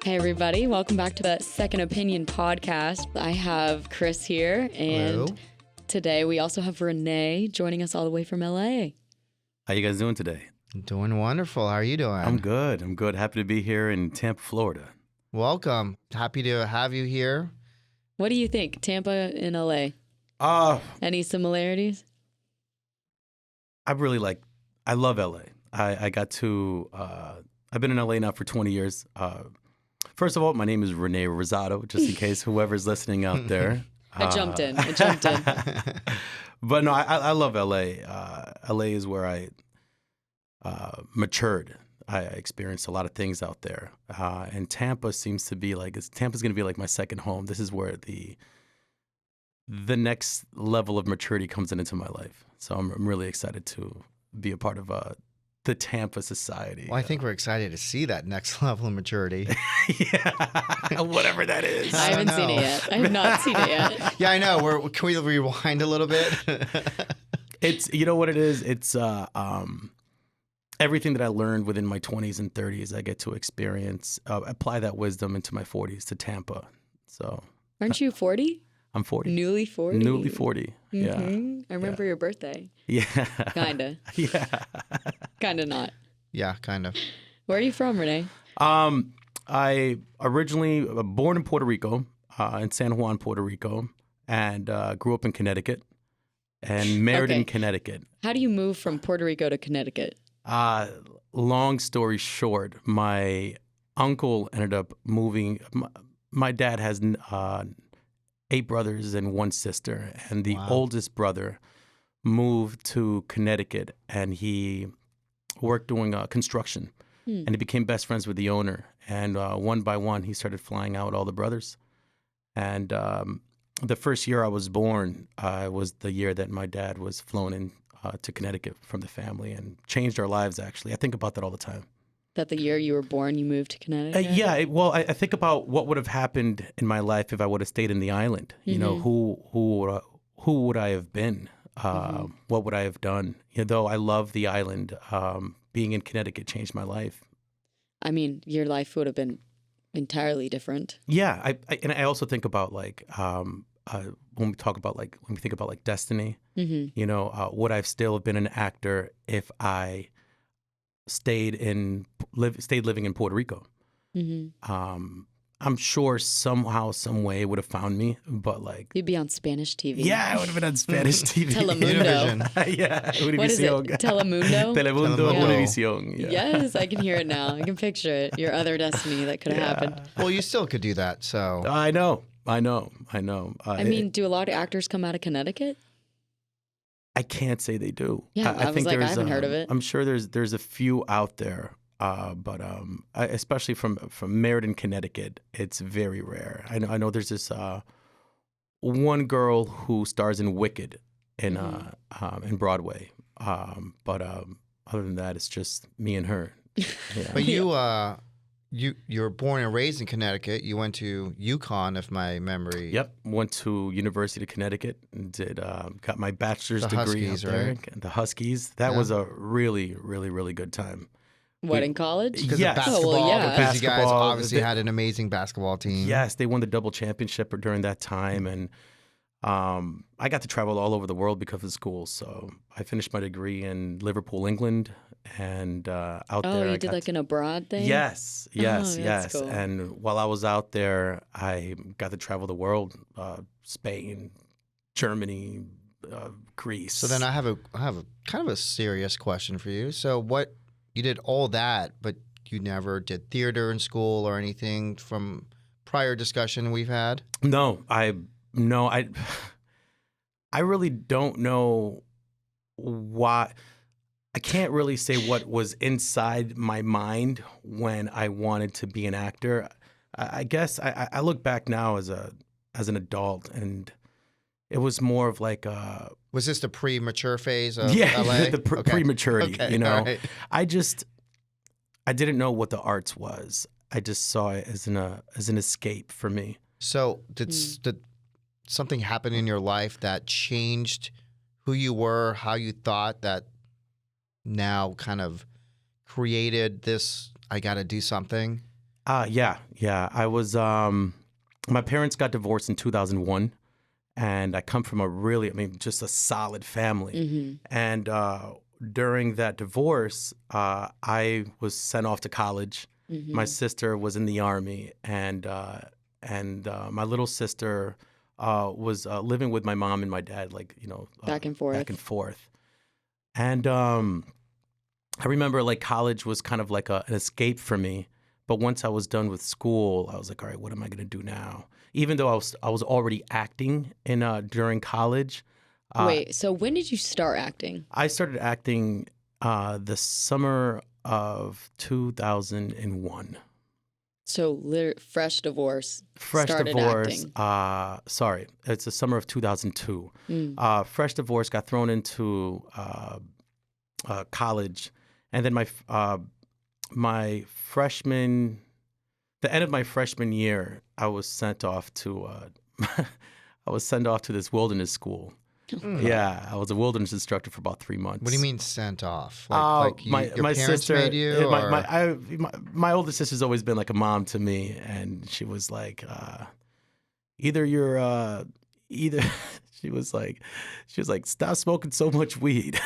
Hey, everybody. Welcome back to the Second Opinion podcast. I have Chris here, and Hello. Today we also have Rene joining us all the way from LA. How you guys doing today? Doing wonderful. How are you doing? I'm good. Happy to be here in Tampa, Florida. Welcome. Happy to have you here. What do you think, Tampa and LA? Any similarities? I love LA. I've been in LA now for 20 years. First of all, my name is Rene Rosado, just in case whoever's listening out there. I jumped in. But no, I love LA. LA is where I matured. I experienced a lot of things out there. And Tampa seems to be Tampa's going to be like my second home. This is where the next level of maturity comes into my life. So I'm really excited to be a part of the Tampa society. Well, I think we're excited to see that next level of maturity. Yeah, whatever that is. I haven't seen it yet. I have not seen it yet. Yeah, I know. Can we rewind a little bit? It's, you know what it is? It's everything that I learned within my 20s and 30s, I get to experience, apply that wisdom into my 40s to Tampa. So, Aren't you 40? I'm 40. Newly 40? Newly 40, yeah. I remember your birthday. Yeah. Kinda. Yeah. Kinda not. Yeah, kind of. Where are you from, Rene? I originally born in Puerto Rico, in San Juan, Puerto Rico, and grew up in Connecticut and married in Connecticut. How do you move from Puerto Rico to Connecticut? Long story short, my uncle ended up moving. My dad has 8 brothers and 1 sister, and the oldest brother moved to Connecticut, and he worked doing construction, and he became best friends with the owner. And one by one, he started flying out all the brothers. And the first year I was born was the year that my dad was flown in to Connecticut from the family, and changed our lives, actually. I think about that all the time. That the year you were born, you moved to Connecticut? Yeah, I think about what would have happened in my life if I would have stayed in the island. You know, who would I have been? What would I have done? Though I love the island, being in Connecticut changed my life. I mean, your life would have been entirely different. Yeah, I also think about when we think about destiny. You know, would I still have been an actor if I stayed living in Puerto Rico? I'm sure somehow, some way it would have found me, but you'd be on Spanish TV. Yeah, I would have been on Spanish TV. Telemundo. Yeah, what is it? Telemundo? Telemundo, Univision. Yeah. Yes, I can hear it now. I can picture it. Your other destiny that could have happened. Well, you still could do that, so. I know. I mean, do a lot of actors come out of Connecticut? I can't say they do. Yeah, I think I haven't heard of it. I'm sure there's a few out there, but especially from Meriden, Connecticut, it's very rare. I know there's this one girl who stars in Wicked in Broadway, but other than that, it's just me and her. Yeah. But you were born and raised in Connecticut. You went to UConn, if my memory. Yep, went to University of Connecticut and got my bachelor's degree Huskies, out there. right? The Huskies. That was a really, really, really good time. What, in college? Because yes. of basketball, Oh, well, yeah. because you guys Basketball, obviously had an amazing basketball team. Yes, they won the double championship during that time, and I got to travel all over the world because of school. So I finished my degree in Liverpool, England, and out there. Oh, you did an abroad thing? Yes. That's cool. And while I was out there, I got to travel the world: Spain, Germany, Greece. So then I have a kind of a serious question for you. So you did all that, but you never did theater in school or anything from prior discussion we've had? No, I really don't know why. I can't really say what was inside my mind when I wanted to be an actor. I guess I look back now as an adult, and it was more of Was this the premature phase of yeah, LA? the prematurity. Okay, you know, right. I didn't know what the arts was. I just saw it as an escape for me. So did something happen in your life that changed who you were, how you thought, that now kind of created this, I got to do something? Yeah. I was, my parents got divorced in 2001, and I come from just a solid family. Mm-hmm. And during that divorce, I was sent off to college. Mm-hmm. My sister was in the Army, and my little sister was living with my mom and my dad, Back and forth. Back and forth. And I remember college was kind of like an escape for me. But once I was done with school, I was like, all right, what am I going to do now? Even though I was already acting during college. Wait, so when did you start acting? I started acting the summer of 2001. So fresh divorce. Fresh started divorce. Acting. Sorry, it's the summer of 2002. Fresh divorce, got thrown into college, and then the end of my freshman year, I was sent off to this wilderness school. Yeah, I was a wilderness instructor for about 3 months. What do you mean sent off? My your parents sister made you? My older sister's always been like a mom to me, and she was like, either she was like, stop smoking so much weed.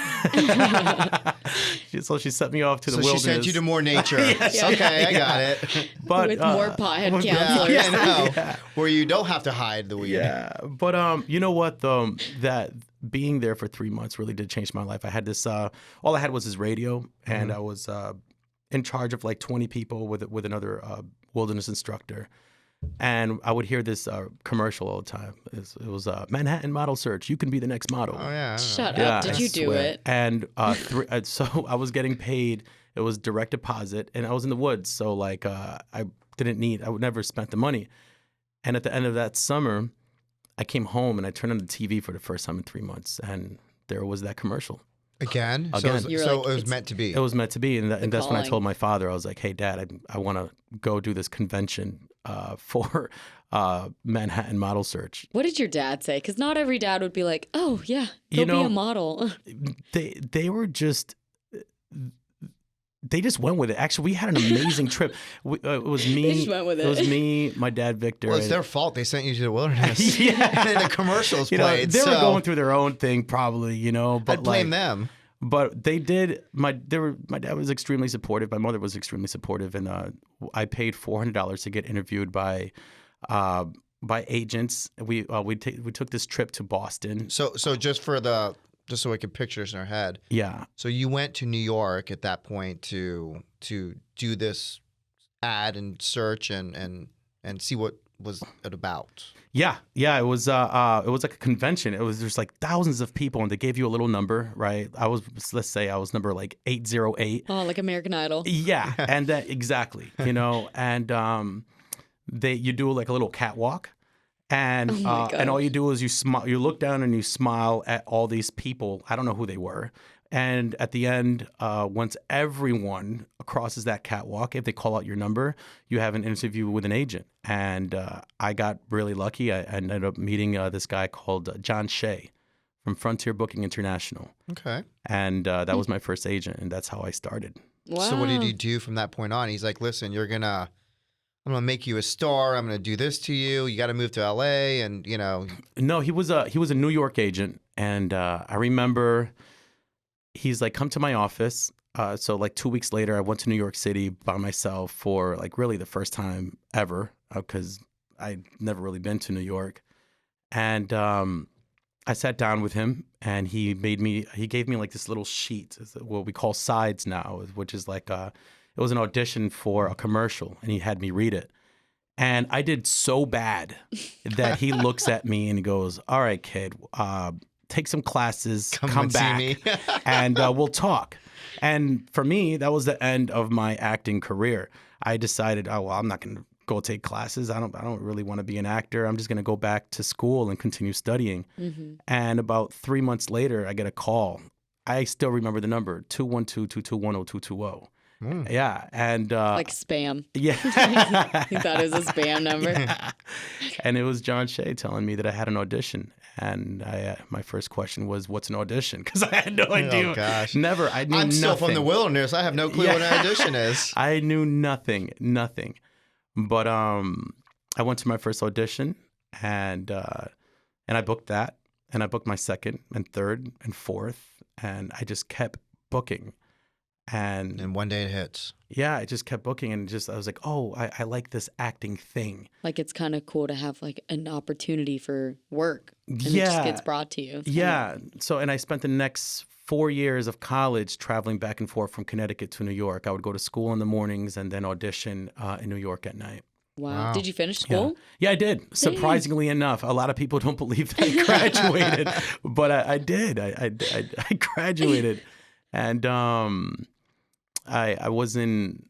So she sent me off to the wilderness. So she sent you to more nature. Yes. Okay, I got it. But with more pothead counselors. Yeah, I know. Yeah. Where you don't have to hide the weed. Yeah, but you know what though, that being there for 3 months really did change my life. I had this. All I had was this radio, and I was in charge of 20 people with another wilderness instructor. And I would hear this commercial all the time. It was Manhattan model search. You can be the next model. Oh, yeah. Shut up. Did you do it? And so I was getting paid. It was direct deposit, and I was in the woods. So I would never spent the money. And at the end of that summer, I came home and I turned on the TV for the first time in 3 months. And there was that commercial. Again? Again. So it was meant to be. It was meant to be. And that's when I told my father, I was like, hey, Dad, I want to go do this convention for Manhattan model search. What did your dad say? Because not every dad would be like, oh, yeah, go be a model. They were just... They just went with it. Actually, we had an amazing trip. It was me. They just went with it. It was me, my dad, Victor. Well, it's their fault. They sent you to the wilderness. Yeah. And then the commercials played. They were going through their own thing, probably, But I'd blame them. But they did. My dad was extremely supportive. My mother was extremely supportive, and I paid $400 to get interviewed by agents. We took this trip to Boston. So just so we can picture this in our head. Yeah. So you went to New York at that point to do this ad and search and see what was it about. Yeah. It was like a convention. It was just thousands of people, and they gave you a little number, right? Let's say I was number 808. Oh, like American Idol. Yeah, and that exactly, and you do a little catwalk. And and all you do is you smile. You look down and you smile at all these people. I don't know who they were. And at the end, once everyone crosses that catwalk, if they call out your number, you have an interview with an agent. And I got really lucky. I ended up meeting this guy called John Shea from Frontier Booking International. Okay. And that was my first agent, and that's how I started. Wow. So what did he do from that point on? He's like, listen, I'm going to make you a star. I'm going to do this to you. You got to move to LA and, No, he was a New York agent. And I remember he's like, come to my office. So 2 weeks later, I went to New York City by myself for really the first time ever, because I'd never really been to New York. And I sat down with him, and he gave me this little sheet, what we call sides now, which is it was an audition for a commercial, and he had me read it. And I did so bad that he looks at me and he goes, all right, kid, take some classes, come back, see me. and we'll talk. And for me, that was the end of my acting career. I decided, I'm not going to go take classes. I don't really want to be an actor. I'm just going to go back to school and continue studying. Mm-hmm. And about 3 months later, I get a call. I still remember the number, 212-221-0220. Yeah, and like spam. Yeah, I think that is a spam number. Yeah. And it was John Shea telling me that I had an audition, and my first question was, "What's an audition?" Because I had no idea. Oh gosh, I knew I'm nothing. still from the wilderness. I have no clue what an audition is. I knew nothing. But I went to my first audition, and I booked that, and I booked my second and third and fourth, and I just kept booking. And one day it hits. Yeah, I just kept booking, and I was like, oh, I like this acting thing. Like, it's kind of cool to have like an opportunity for work, and it Yeah. just gets brought to you. It's Yeah. So, and I spent the next 4 years of college traveling back and forth from Connecticut to New York. I would go to school in the mornings and then audition in New York at night. Wow. Wow. Did you finish school? Yeah, I did. Surprisingly enough, a lot of people don't believe that I graduated, but I did. I graduated, and I was in.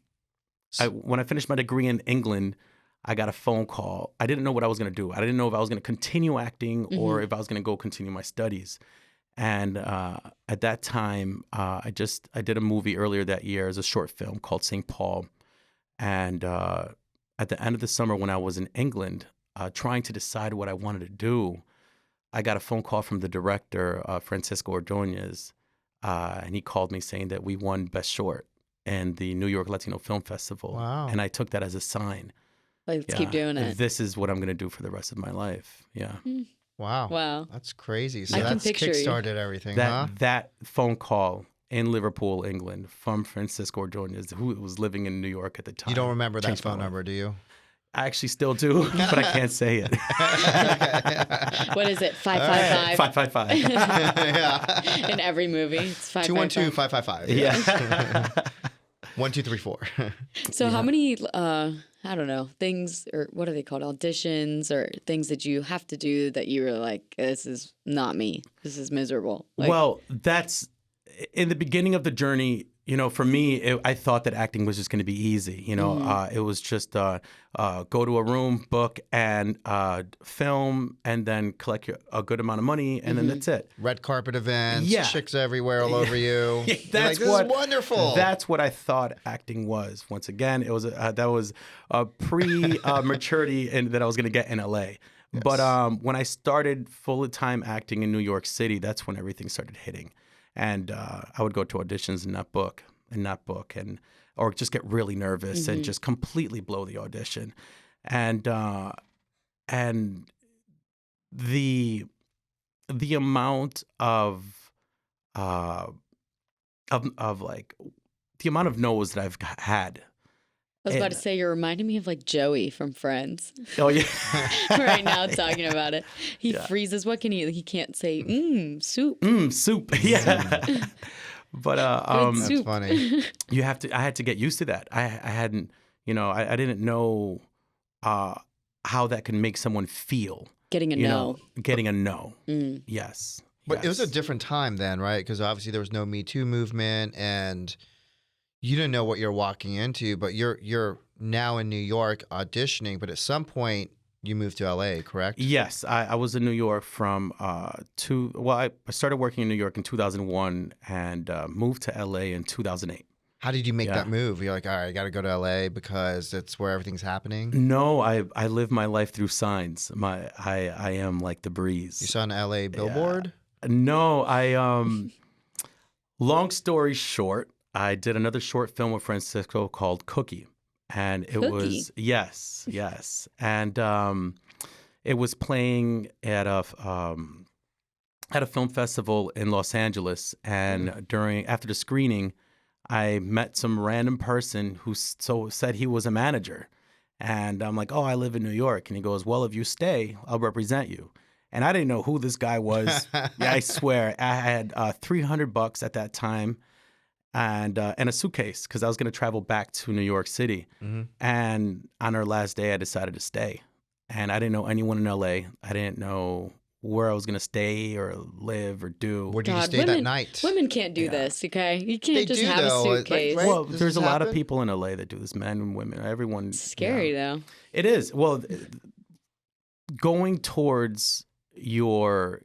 When I finished my degree in England, I got a phone call. I didn't know what I was going to do. I didn't know if I was going to continue acting or if I was going to go continue my studies. And at that time, I did a movie earlier that year as a short film called St. Paul, and at the end of the summer when I was in England, trying to decide what I wanted to do, I got a phone call from the director, Francisco Ordonez, and he called me saying that we won Best Short in the New York Latino Film Festival. Wow. And I took that as a sign. Like, let's keep doing it. This is what I'm going to do for the rest of my life. Yeah. Wow. Wow. That's crazy. So I can that's picture you. kickstarted everything, huh? That phone call in Liverpool, England, from Francisco Ordonez, who was living in New York at the time. You don't remember that changed my phone life. number, do you? I actually still do, but I can't say it. What is it? 555? 555. Yeah. In every movie, it's 555. 212-555. Yeah. 1234. So how many, I don't know, things, or what are they called? Auditions or things that you have to do that you were like, this is not me. This is miserable. Like, Well, that's in the beginning of the journey. You know, for me, I thought that acting was just going to be easy. You know, it was just go to a room, book, and film, and then collect a good amount of money, and then that's it. Red carpet events, Yeah. chicks everywhere all over you. You're That's like, this is wonderful. That's what I thought acting was. Once again, it was that was a pre-maturity that I was going to get in LA. But when I started full-time acting in New York City, that's when everything started hitting. And I would go to auditions and not book, or just get really nervous and just completely blow the audition. And the amount of like the amount of no's that I've had. I was about to say, you're reminding me of like Joey from Friends. Oh yeah. Right now talking about it. He freezes. What can he can't say, soup. Soup. Yeah. But Good soup. That's funny. I had to get used to that. I hadn't, I didn't know how that can make someone feel. Getting a no. Getting a no. Yes. But it was a different time then, right? Because obviously there was no Me Too movement, and you didn't know what you're walking into. But you're now in New York auditioning. But at some point you moved to LA, correct? Yes, I was in New York from I started working in New York in 2001 and moved to LA in 2008. How did you make that move? You're like, all right, I got to go to LA because it's where everything's happening. No, I live my life through signs. I am like the breeze. You saw an LA billboard? No, long story short, I did another short film with Francisco called Cookie. And it was, yes. And it was playing at a film festival in Los Angeles. And after the screening, I met some random person who said he was a manager. And I'm like, oh, I live in New York. And he goes, well, if you stay, I'll represent you. And I didn't know who this guy was. Yeah, I swear. I had $300 at that time and a suitcase because I was going to travel back to New York City. And on our last day, I decided to stay. And I didn't know anyone in LA. I didn't know where I was going to stay or live or do. Where did you stay that night? Women can't do this, okay? You can't just have a suitcase. Right? Well, Does there's a this lot of happen? people in LA that do this, men and women, everyone. It's scary, though. It is. Well, going towards your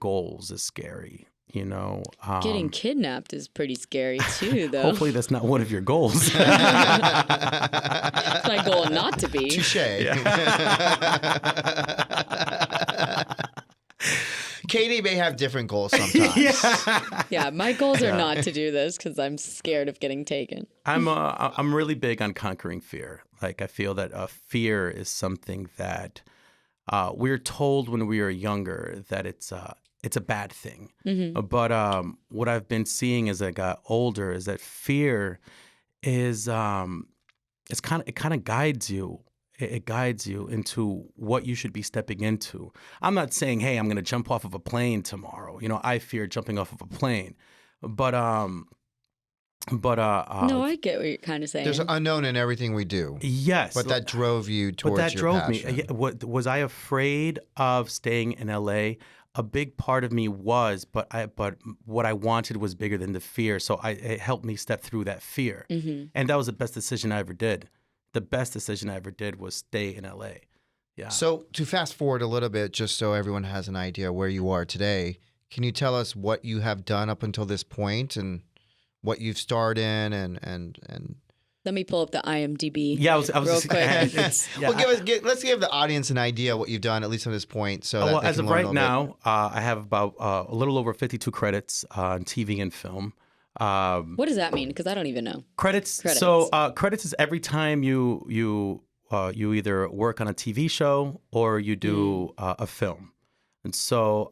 goals is scary, Getting kidnapped is pretty scary, too, though. Hopefully that's not one of your goals. It's my goal not to be. Katie may have different goals sometimes. Yeah, my goals are not to do this because I'm scared of getting taken. I'm really big on conquering fear. Like I feel that fear is something that we're told when we are younger that it's a bad thing. But what I've been seeing as I got older is that fear is it kind of guides you. It guides you into what you should be stepping into. I'm not saying, hey, I'm going to jump off of a plane tomorrow. You know, I fear jumping off of a plane, but No, I get what you're kind of saying. There's an unknown in everything we do. yes, But that drove you towards but that your drove passion. me. What was I afraid of staying in LA? A big part of me was, but what I wanted was bigger than the fear. So it helped me step through that fear, and that was the best decision I ever did. The best decision I ever did was stay in LA. Yeah. So to fast forward a little bit, just so everyone has an idea where you are today, can you tell us what you have done up until this point and what you've starred in and Let me pull up the IMDb. Yeah, I was real just, quick. yeah, let's give the audience an idea what you've done at least on this point. So that well, they as can of learn a right little bit. now, I have about a little over 52 credits on TV and film. What does that mean? Because I don't even know. Credits. Credits. So credits is every time you either work on a TV show or you do a film. And so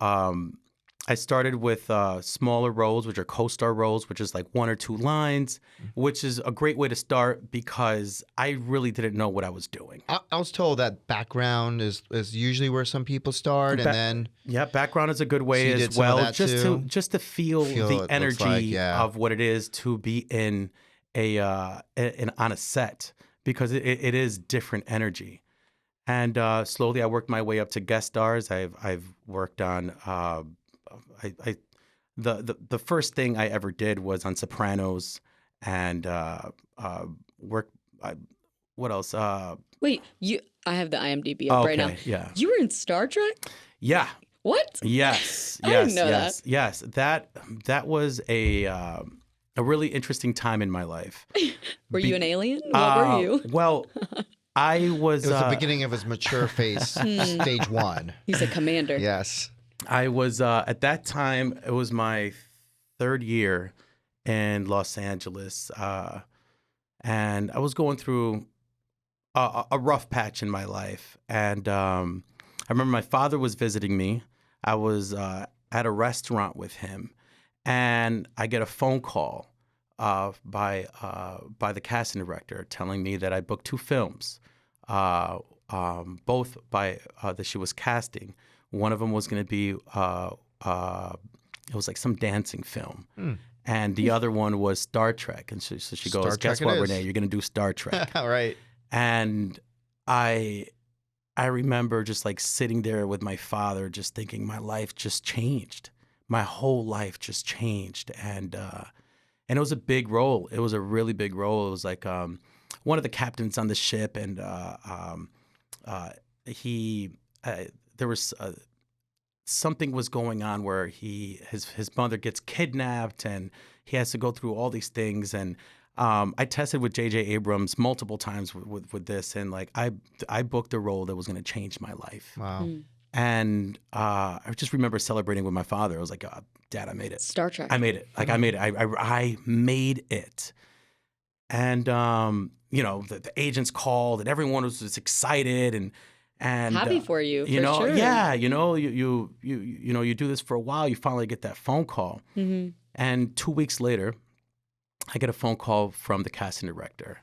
I started with smaller roles, which are co-star roles, which is like 1 or 2 lines, which is a great way to start because I really didn't know what I was doing. I was told that background is usually where some people start, and then Yeah, background is a good So way you did as some of well, that just too? to feel Feel the it looks energy like, yeah. of what it is to be in on a set because it is different energy. And slowly I worked my way up to guest stars. I've worked on the first thing I ever did was on Sopranos and work. What else? Wait, I have the IMDb up right now. Okay, yeah. You were in Star Trek? Yeah. What? Yes. I Yes. didn't know yes. Yes. That was a really interesting time in my life. Were you an alien? What were you? Well, I was. it was the beginning of his mature phase, stage 1. He's a commander. Yes. I was at that time. It was my 3rd year in Los Angeles, and I was going through a rough patch in my life. And I remember my father was visiting me. I was at a restaurant with him, and I get a phone call by the casting director telling me that I booked 2 films, both by that she was casting. One of them was going to be it was like some dancing film. And the other one was Star Trek. And so she goes, Star Trek guess it what, is." Rene? You're going to do Star Trek. All right. And I remember just like sitting there with my father, just thinking my life just changed. My whole life just changed. And it was a big role. It was a really big role. It was like one of the captains on the ship, and there was something was going on where his mother gets kidnapped, and he has to go through all these things. And I tested with J.J. Abrams multiple times with this, and like I booked a role that was going to change my life. Wow. And I just remember celebrating with my father. I was like, Dad, I made it. Star Trek. I made it. Like I made it. I made it. And the agents called, and everyone was just excited and Happy for you, for know, sure. yeah, you do this for a while. You finally get that phone call, and 2 weeks later, I get a phone call from the casting director,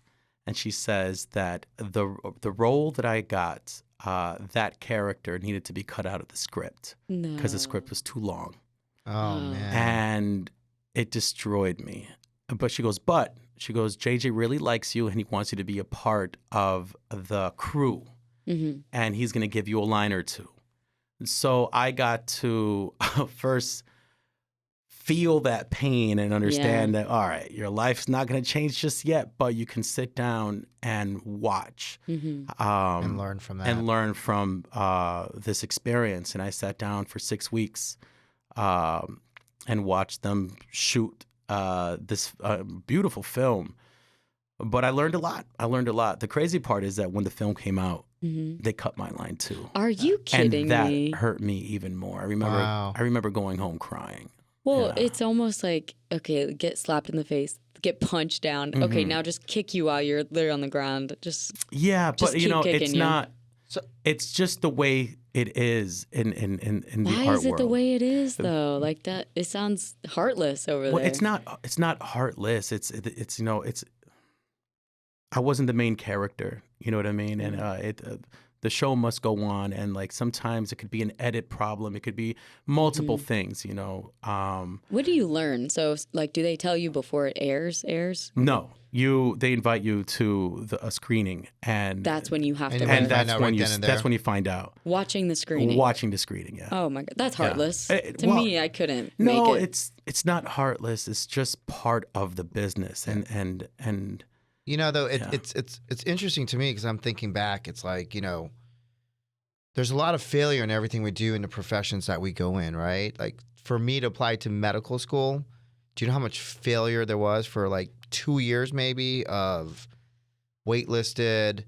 and she says that the role that I got, that character needed to be cut out of the script because the script was too long. Oh, man. And it destroyed me. But she goes, JJ really likes you, and he wants you to be a part of the crew. And he's going to give you a line or 2. So I got to first feel that pain and understand that, all right, your life's not going to change just yet, but you can sit down and watch. And learn from that. And learn from this experience. And I sat down for 6 weeks and watched them shoot this beautiful film. But I learned a lot. The crazy part is that when the film came out, they cut my line too. Are you kidding and that me? hurt me even more. Wow. I remember going home crying. Well, Yeah. it's almost like, okay, get slapped in the face, get punched down. Okay, now just kick you while you're there on the ground. Just But keep it's kicking you. not. It's just the way it is in the why art is it the world. way it is though? Like that, it sounds heartless over Well, there. it's not heartless. It's I wasn't the main character. You know what I mean? And the show must go on, and like sometimes it could be an edit problem. It could be multiple things. What do you learn? So, like, do they tell you before it airs? No, they invite you to a screening, and That's when you have to And learn. find that's out when right then and there. that's when you find out. Watching the screening. Watching the screening, yeah. Oh my god, that's heartless. To well, me, I couldn't No, make it. it's not heartless. It's just part of the business, and Though it's interesting to me because I'm thinking back. It's like there's a lot of failure in everything we do in the professions that we go in, right? Like for me to apply to medical school, do you know how much failure there was for like 2 years maybe of waitlisted?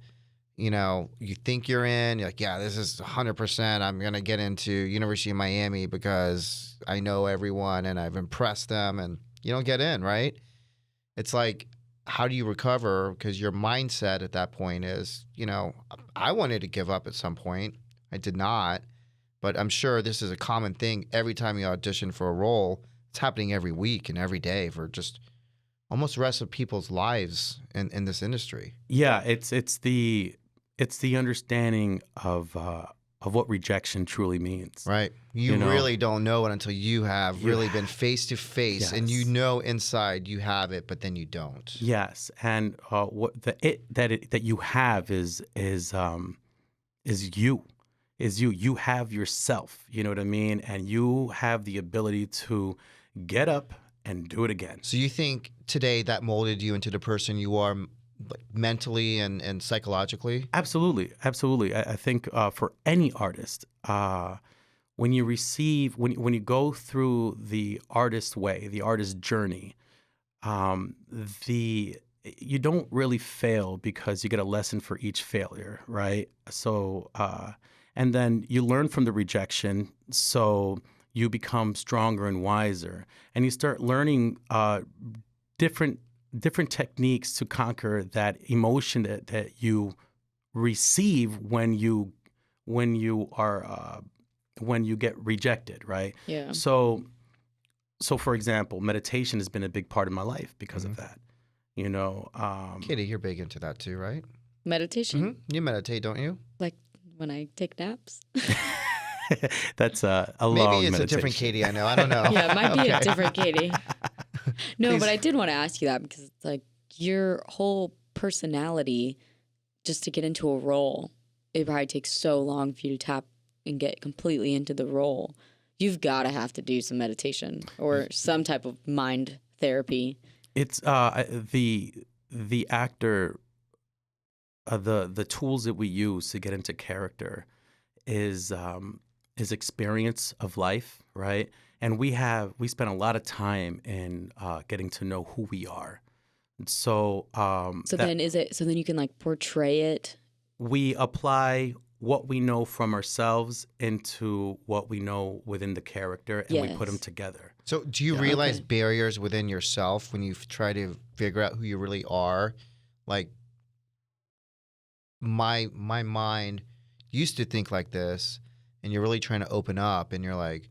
You think you're in, you're like, yeah, this is 100%. I'm going to get into University of Miami because I know everyone and I've impressed them, and you don't get in, right? It's like, how do you recover? Because your mindset at that point is, I wanted to give up at some point. I did not. But I'm sure this is a common thing every time you audition for a role. It's happening every week and every day for just almost the rest of people's lives in this industry. yeah, it's the understanding of what rejection truly means. Right. You You know? really don't know it until you have really been face to face, and Yes. inside you have it, but then you don't. Yes, and what that you have is you. You have yourself. You know what I mean? And you have the ability to get up and do it again. So you think today that molded you into the person you are mentally and psychologically? Absolutely. I think for any artist, when you receive, when you go through the artist way, the artist journey, you don't really fail because you get a lesson for each failure, right? So, and then you learn from the rejection, so you become stronger and wiser, and you start learning different techniques to conquer that emotion that you receive when you get rejected, right? Yeah. So for example, meditation has been a big part of my life because of that. Kitty, you're big into that too, right? Meditation, You meditate, don't you? like when I take naps. That's a long Maybe it's meditation. a different Katie I know. I don't know. Yeah, it might be a Okay. different Katie. No, Please. but I did want to ask you that because it's like your whole personality, just to get into a role, it probably takes so long for you to tap and get completely into the role. You've got to have to do some meditation or some type of mind therapy. It's the actor, the tools that we use to get into character is experience of life, right? And we spend a lot of time in getting to know who we are. And so Then you can like portray it. we apply what we know from ourselves into what we know within the character, and we put them Yes. together. So do you realize barriers within yourself when you try to figure out who you really are? Like my mind used to think like this, and you're really trying to open up, and you're like,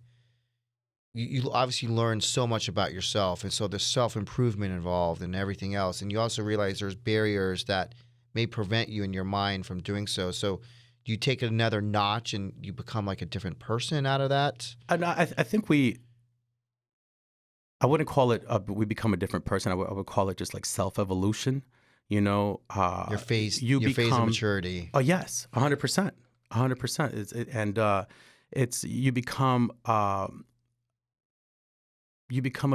you obviously learn so much about yourself, and so there's self-improvement involved and everything else, and you also realize there's barriers that may prevent you in your mind from doing so. So do you take it another notch and you become like a different person out of that? And I think I wouldn't call it we become a different person. I would call it just like self-evolution. Your phase of maturity. Oh yes, 100%, 100%. And it's you become a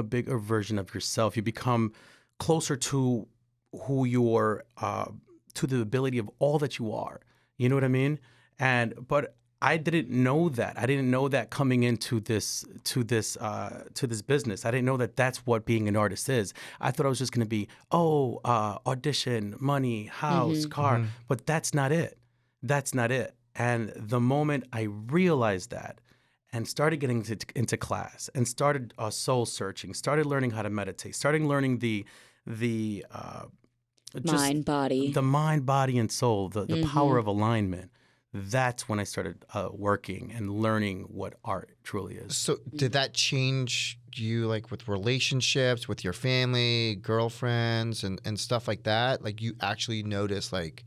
bigger version of yourself. You become closer to who you're, to the ability of all that you are. You know what I mean? But I didn't know that. I didn't know that coming into this business. I didn't know that that's what being an artist is. I thought I was just going to be audition, money, house, car, but that's not it. That's not it. And the moment I realized that, and started getting into class, and started soul searching, started learning how to meditate, started learning the mind, body. the mind, body, and soul, the power of alignment. That's when I started working and learning what art truly is. So did that change you, like with relationships, with your family, girlfriends, and stuff like that? Like you actually noticed, like,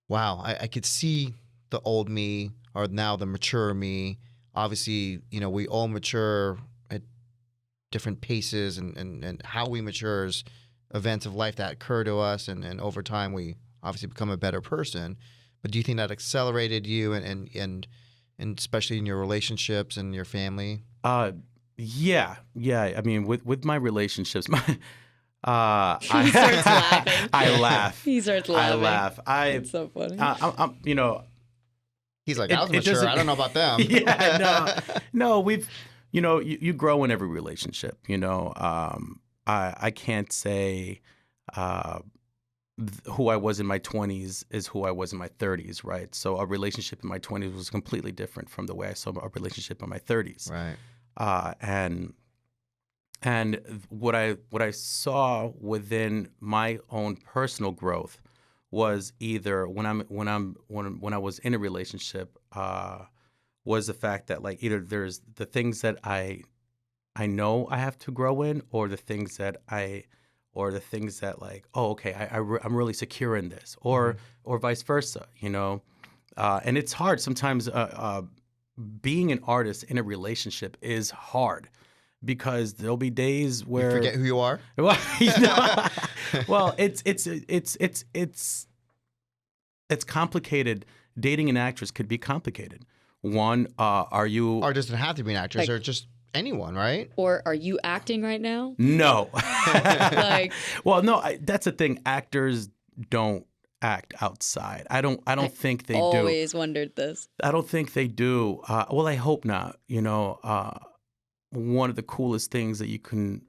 wow, I could see the old me or now the mature me. Obviously, you know, we all mature at different paces, and how we mature is events of life that occur to us, and over time we obviously become a better person. But do you think that accelerated you and especially in your relationships and your family? Yeah. I mean, with my relationships, He starts laughing. I laugh. He starts laughing. I laugh. It's so funny. I'm you know. He's like, I was mature. I don't know about them. Yeah, no. We've, you grow in every relationship. I can't say who I was in my 20s is who I was in my 30s, right? So a relationship in my 20s was completely different from the way I saw a relationship in my 30s. Right. And what I saw within my own personal growth was either when I was in a relationship was the fact that, like, either there's the things that I know I have to grow in, or the things that like, oh, okay, I'm really secure in this, or vice versa, and it's hard sometimes. Being an artist in a relationship is hard, because there'll be days where you forget who you are. Well, it's complicated. Dating an actress could be complicated. One, are you? Or doesn't have to be an actress, Like, or just anyone, right? Or are you acting right now? No. Like, well, no. That's the thing. Actors don't act outside. I don't think they do. Always wondered this. I don't think they do. Well, I hope not. One of the coolest things that you can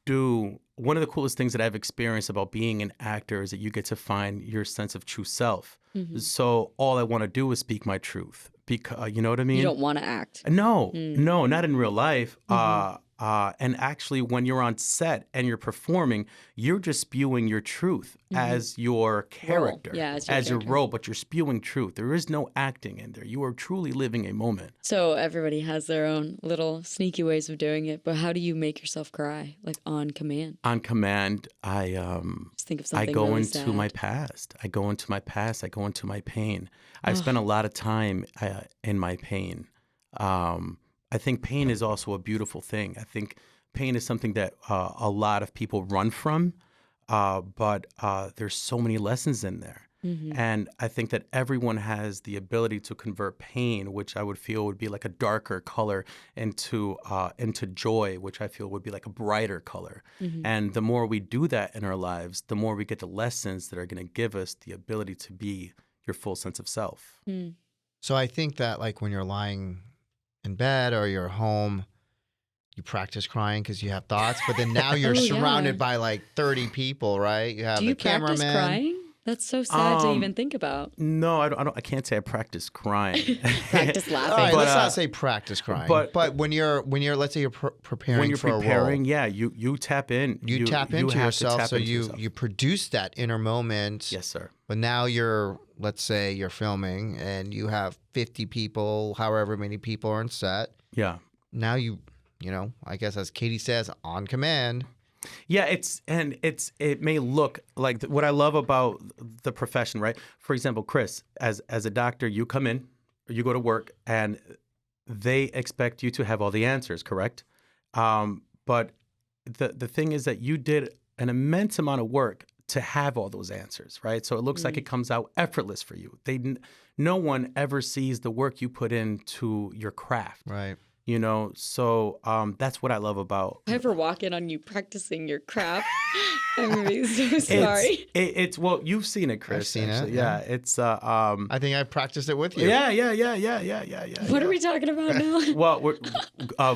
do, one of the coolest things that I've experienced about being an actor is that you get to find your sense of true self. So all I want to do is speak my truth. Because, you know what I mean? You don't want to act. No, not in real life. And actually, when you're on set and you're performing, you're just spewing your truth as your character, as your role, but you're spewing truth. There is no acting in there. You are truly living a moment. So everybody has their own little sneaky ways of doing it, but how do you make yourself cry, like on command? On command, Just think of something I go really into sad. my past. I go into my past. I go into my pain. I spent a lot of time in my pain. I think pain is also a beautiful thing. I think pain is something that a lot of people run from, but there's so many lessons in there. And I think that everyone has the ability to convert pain, which I would feel would be like a darker color, into joy, which I feel would be like a brighter color. And the more we do that in our lives, the more we get the lessons that are going to give us the ability to be your full sense of self. So I think that, like, when you're lying in bed or you're home, you practice crying because you have thoughts, but then now you're surrounded by like 30 people, right? You have Do you the cameraman. practice crying? That's so sad to even think about. No, I can't say I practice crying. Practice All laughing. right, let's not say practice crying. But when you're let's say you're preparing for a role, yeah, you tap in. you tap into have to yourself, tap so into you yourself. produce that inner moment. Yes, sir. But now let's say you're filming and you have 50 people, however many people are on set. Yeah. Now I guess, as Katie says, on command. Yeah, it may look like what I love about the profession, right? For example, Chris, as a doctor, you come in, you go to work, and they expect you to have all the answers, correct? But the thing is that you did an immense amount of work to have all those answers, right? So it looks like it comes out effortless for you. No one ever sees the work you put into your craft. Right. You know, so that's what I love about. If I ever walk in on you practicing your craft, I'm gonna be so sorry. It's well, you've seen it, Chris. I've seen actually. it. Yeah. It's I think I practiced it with you. yeah. What are we talking about now? Well, we're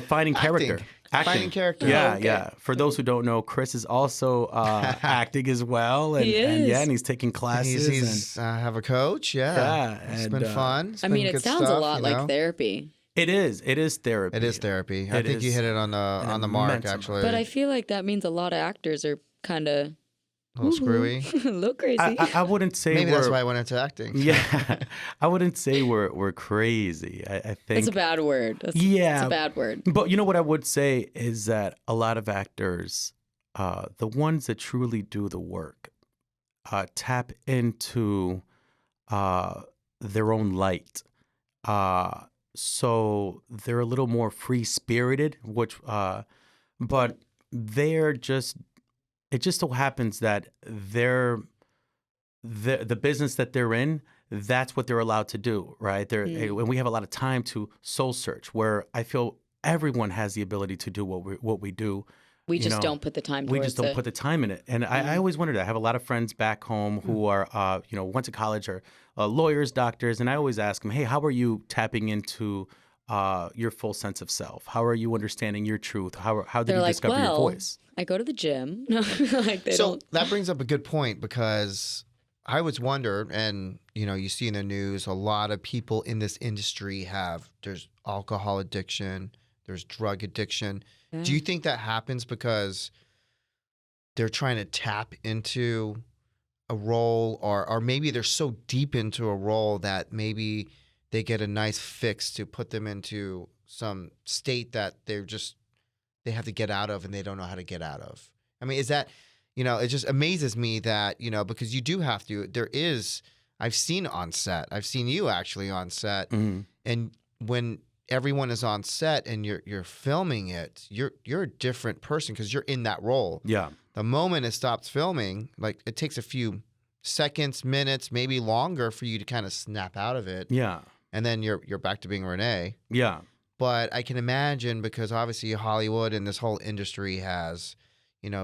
finding character. Acting. Finding character. Yeah, Oh, okay. yeah. For those who don't know, Chris is also acting as well, and, He and is. and he's taking classes. He's have a coach. Yeah. Yeah, It's and, been fun. It's I been mean, it good sounds stuff, a lot you like know? therapy, It is therapy. It is therapy. I It think you is hit it on the mark, immense amount. actually. but I feel like that means a lot of actors are kind of a little screwy. a little crazy. I wouldn't say Maybe we're, that's why I went into acting. Yeah, I wouldn't say we're crazy. I think It's a bad word. It's Yeah. a bad word. But you know what I would say is that a lot of actors, the ones that truly do the work, tap into their own light. So they're a little more free spirited, but they're just. It just so happens that the business that they're in, that's what they're allowed to do, right? And we have a lot of time to soul search, where I feel everyone has the ability to do what we do. We you just know, don't put the time We towards just don't it. put the time in it. And I always wondered that. I have a lot of friends back home who are, went to college or lawyers, doctors, and I always ask them, hey, how are you tapping into your full sense of self? How are you understanding your truth? How did They're you like, discover your well, voice? I go to the gym. No, like they So don't. that brings up a good point, because I always wondered, and you see in the news, a lot of people in this industry there's alcohol addiction, there's drug addiction. Do you think that happens because they're trying to tap into a role, or maybe they're so deep into a role that maybe they get a nice fix to put them into some state that they have to get out of and they don't know how to get out of? I mean, is that, it just amazes me that, because you do have to, I've seen on set, I've seen you actually on set, and when everyone is on set and you're filming it, you're a different person because you're in that role. Yeah. The moment it stops filming, like it takes a few seconds, minutes, maybe longer for you to kind of snap out of it. Yeah. And then you're back to being Rene. Yeah. But I can imagine, because obviously Hollywood and this whole industry has,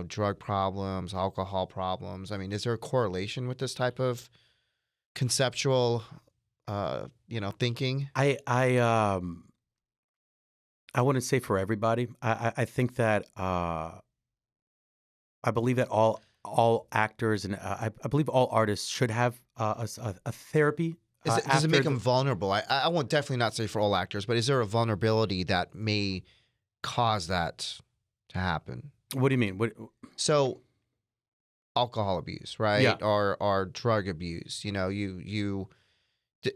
drug problems, alcohol problems. I mean, is there a correlation with this type of conceptual, thinking? I wouldn't say for everybody. I think that I believe that all actors and I believe all artists should have a therapy. Does it make them vulnerable? I won't definitely not say for all actors, but is there a vulnerability that may cause that to happen? What do you mean? So, alcohol abuse, right? Yeah. Or drug abuse.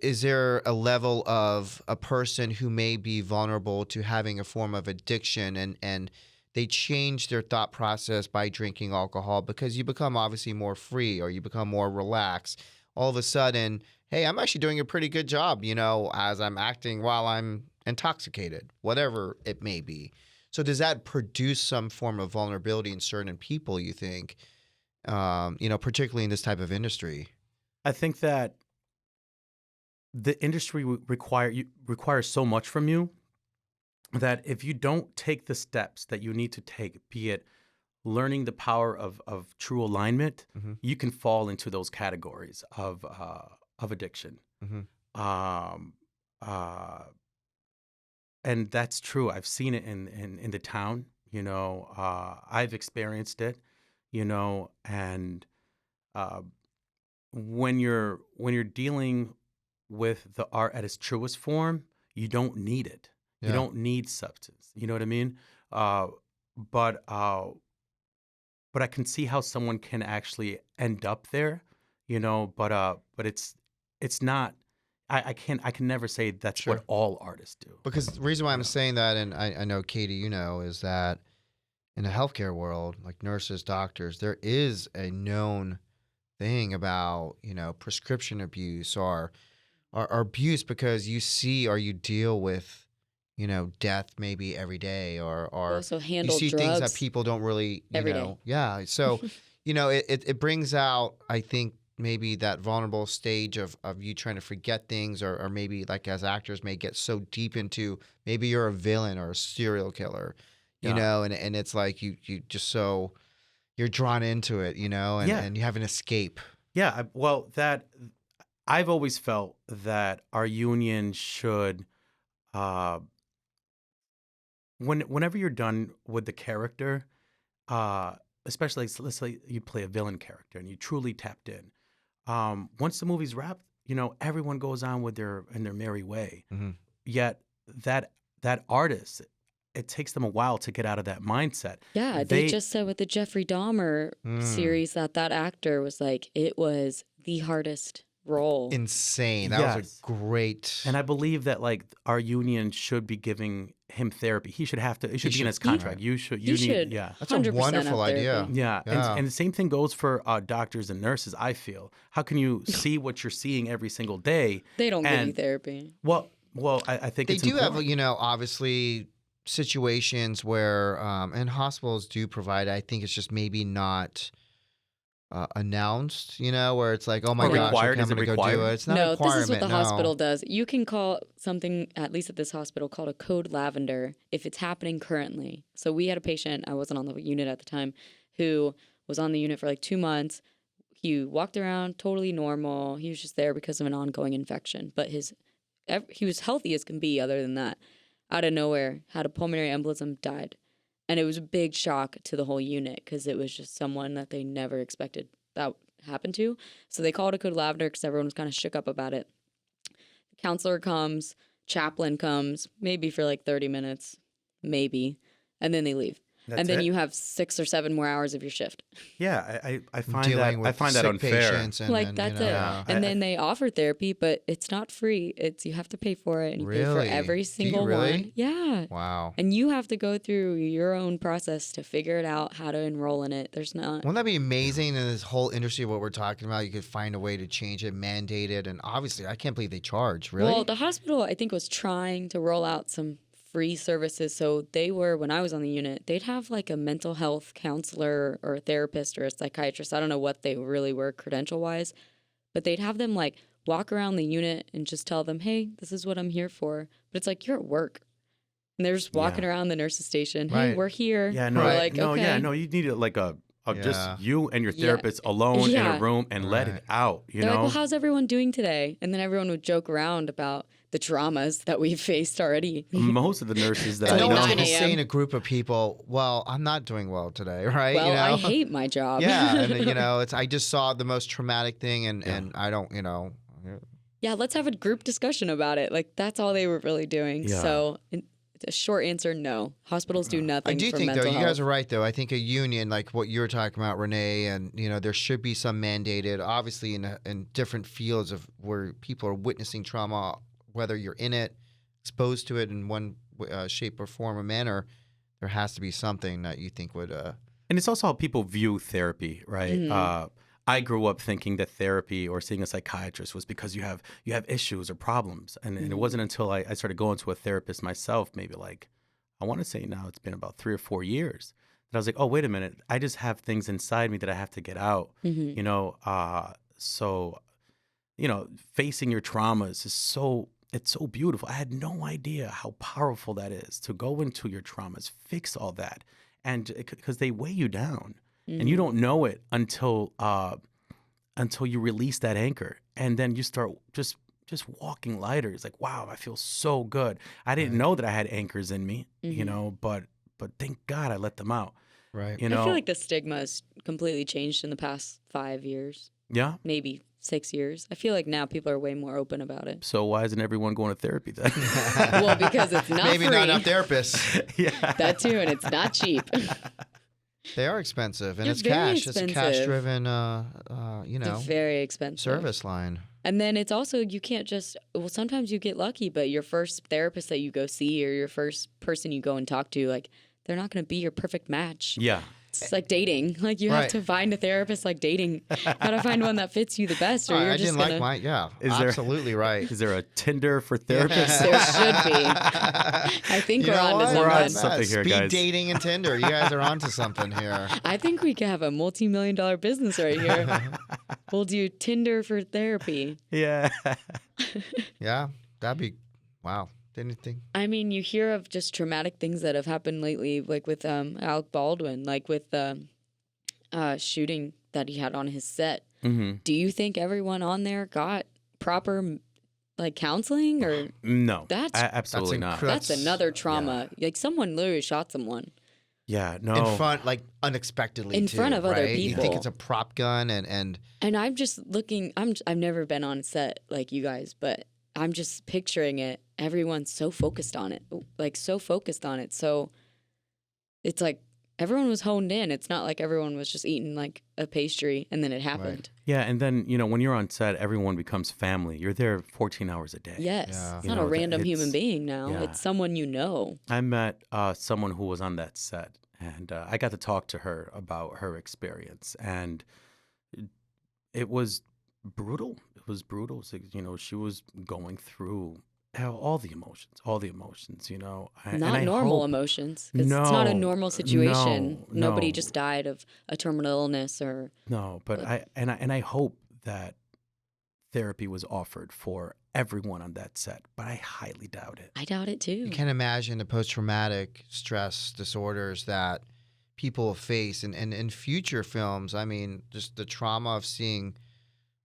Is there a level of a person who may be vulnerable to having a form of addiction, and they change their thought process by drinking alcohol because you become obviously more free or you become more relaxed? All of a sudden, hey, I'm actually doing a pretty good job, as I'm acting while I'm intoxicated, whatever it may be. So does that produce some form of vulnerability in certain people, you think, particularly in this type of industry? I think that the industry requires so much from you that if you don't take the steps that you need to take, be it learning the power of true alignment, you can fall into those categories of addiction. And that's true. I've seen it in the town. I've experienced it. And when you're dealing with the art at its truest form, you don't need it. Yeah. You don't need substance. You know what I mean? But I can see how someone can actually end up there. But it's not. I can never say that's Sure. what all artists do. Because the reason why I'm saying that, and I know, Katie, is that in the healthcare world, like nurses, doctors, there is a known thing about, prescription abuse or abuse, because you see or you deal with, death maybe every day, or Also you handle see drugs things that people don't really, every day. Yeah. So, it brings out, I think, maybe that vulnerable stage of you trying to forget things, or maybe like as actors may get so deep into maybe you're a villain or a serial killer, you Yeah. know, and it's like you just so you're drawn into it, you know, Yeah. and you have an escape. Yeah. Well, that I've always felt that our union should, uh, whenever you're done with the character, uh, especially let's say you play a villain character and you truly tapped in. Once the movie's wrapped, everyone goes on with their merry way. Mm-hmm. Yet that artist, it takes them a while to get out of that mindset. Yeah, they just said with the Jeffrey Dahmer series that actor was like, it was the hardest role. Insane. That was a great. And I believe that like our union should be giving him therapy. He should have to. It should be in his contract. You need. Yeah, that's a wonderful idea. Yeah, and the same thing goes for doctors and nurses. I feel. How can you see what you're seeing every single day? They don't give you therapy. Well, I think they it's do important. have, obviously situations where, and hospitals do provide. I think it's just maybe not announced, where it's like, oh my gosh, okay, I'm going to go do it. It's not a requirement. No, this is what the hospital does. You can call something, at least at this hospital, called a code lavender if it's happening currently. So we had a patient, I wasn't on the unit at the time, who was on the unit for like 2 months. He walked around totally normal. He was just there because of an ongoing infection. But he was healthy as can be other than that. Out of nowhere, had a pulmonary embolism, died. And it was a big shock to the whole unit because it was just someone that they never expected that happened to. So they called a code lavender because everyone was kind of shook up about it. The counselor comes, chaplain comes, maybe for like 30 minutes, maybe, and then they leave. And then you have 6 or 7 more hours of your shift. Yeah, I find that unfair. And that's it. And then they offer therapy, but it's not free. You have to pay for it, and you pay for every single one. Yeah. Wow. And you have to go through your own process to figure it out how to enroll in it. There's not. Wouldn't that be amazing in this whole industry of what we're talking about? You could find a way to change it, mandate it, and obviously, I can't believe they charge. Really? Well, the hospital I think was trying to roll out some free services. So when I was on the unit, they'd have like a mental health counselor or a therapist or a psychiatrist. I don't know what they really were credential wise, but they'd have them like walk around the unit and just tell them, hey, this is what I'm here for. But it's like, you're at work. And they're just walking around the nurse's station. Hey, we're here. Yeah, no, we're like, okay. You need it like just you and your therapist alone in a room and let it out. They're like, well, how's everyone doing today? And then everyone would joke around about the traumas that we've faced already. Most of the nurses that I no know. one's going to say in a group of people, well, I'm not doing well today, right? Well, I hate my job. Yeah, and I just saw the most traumatic thing, and I don't, Yeah, let's have a group discussion about it. Like, that's all they were really doing. Yeah. So a short answer, no. Hospitals do nothing. I do for think, mental though, you health. guys are right, though. I think a union, like what you were talking about, Rene, and, there should be some mandated, obviously, in different fields of where people are witnessing trauma, whether you're in it, exposed to it in one shape or form or manner, there has to be something that you think would... And it's also how people view therapy, right? Mm-hmm. I grew up thinking that therapy or seeing a psychiatrist was because you have issues or problems. And it wasn't until I started going to a therapist myself, maybe like, I want to say now it's been about 3 or 4 years, that I was like, oh, wait a minute. I just have things inside me that I have to get out, So, facing your traumas is it's so beautiful. I had no idea how powerful that is to go into your traumas, fix all that. And because they weigh you down. And you don't know it until you release that anchor, and then you start just walking lighter. It's like, wow, I feel so good. I didn't know that I had anchors in me, but thank God I let them out. Right. I feel like the stigma has completely changed in the past 5 years. Yeah. Maybe 6 years. I feel like now people are way more open about it. So why isn't everyone going to therapy then? Well, because it's not Maybe free. not enough therapists. Yeah. That too, and it's not cheap. They are expensive, and They're it's very cash. expensive. It's a cash-driven, They're very expensive. service line. And then it's also, you can't just, sometimes you get lucky, but your first therapist that you go see or your first person you go and talk to, like, they're not going to be your perfect match. Yeah. It's like dating. Like you have Right. to find a therapist like dating. Gotta find one that fits you the best, or Oh, you're I just didn't gonna. like mine. Yeah, Is there- absolutely right. Is there a Tinder for therapists? There should be. I think You we're know on to what? We're on something. something here, Speed guys. dating and Tinder. You guys are onto something here. I think we could have a multi-million-dollar business right here. We'll do Tinder for therapy. Yeah. Yeah, that'd be wow. Didn't think. I mean, you hear of just traumatic things that have happened lately, like with Alec Baldwin, like with the shooting that he had on his set. Mm-hmm. Do you think everyone on there got proper like counseling, or No, That's- absolutely not. incredible. that's another trauma? Like someone literally shot someone. Yeah, no. In front, like unexpectedly, In too, front of other right? You think people. it's a prop gun, and And I'm just looking. I've never been on set like you guys, but I'm just picturing it. Everyone's so focused on it, like so focused on it. So it's like everyone was honed in. It's not like everyone was just eating like a pastry and then it happened. Yeah, and then, when you're on set, everyone becomes family. You're there 14 hours a day. Yes, Yeah. it's You not know, a random it's- human being now. yeah. It's someone you know. I met someone who was on that set, and I got to talk to her about her experience, and it was brutal. It was brutal. So, she was going through all the emotions. And Not I normal hope- emotions. 'Cause it's not a No, normal situation. no, Nobody no. just died of a terminal illness or. No, but I hope that therapy was offered for everyone on that set, but I highly doubt it. I doubt it too. you can imagine the post-traumatic stress disorders that people face, and in future films. I mean, just the trauma of seeing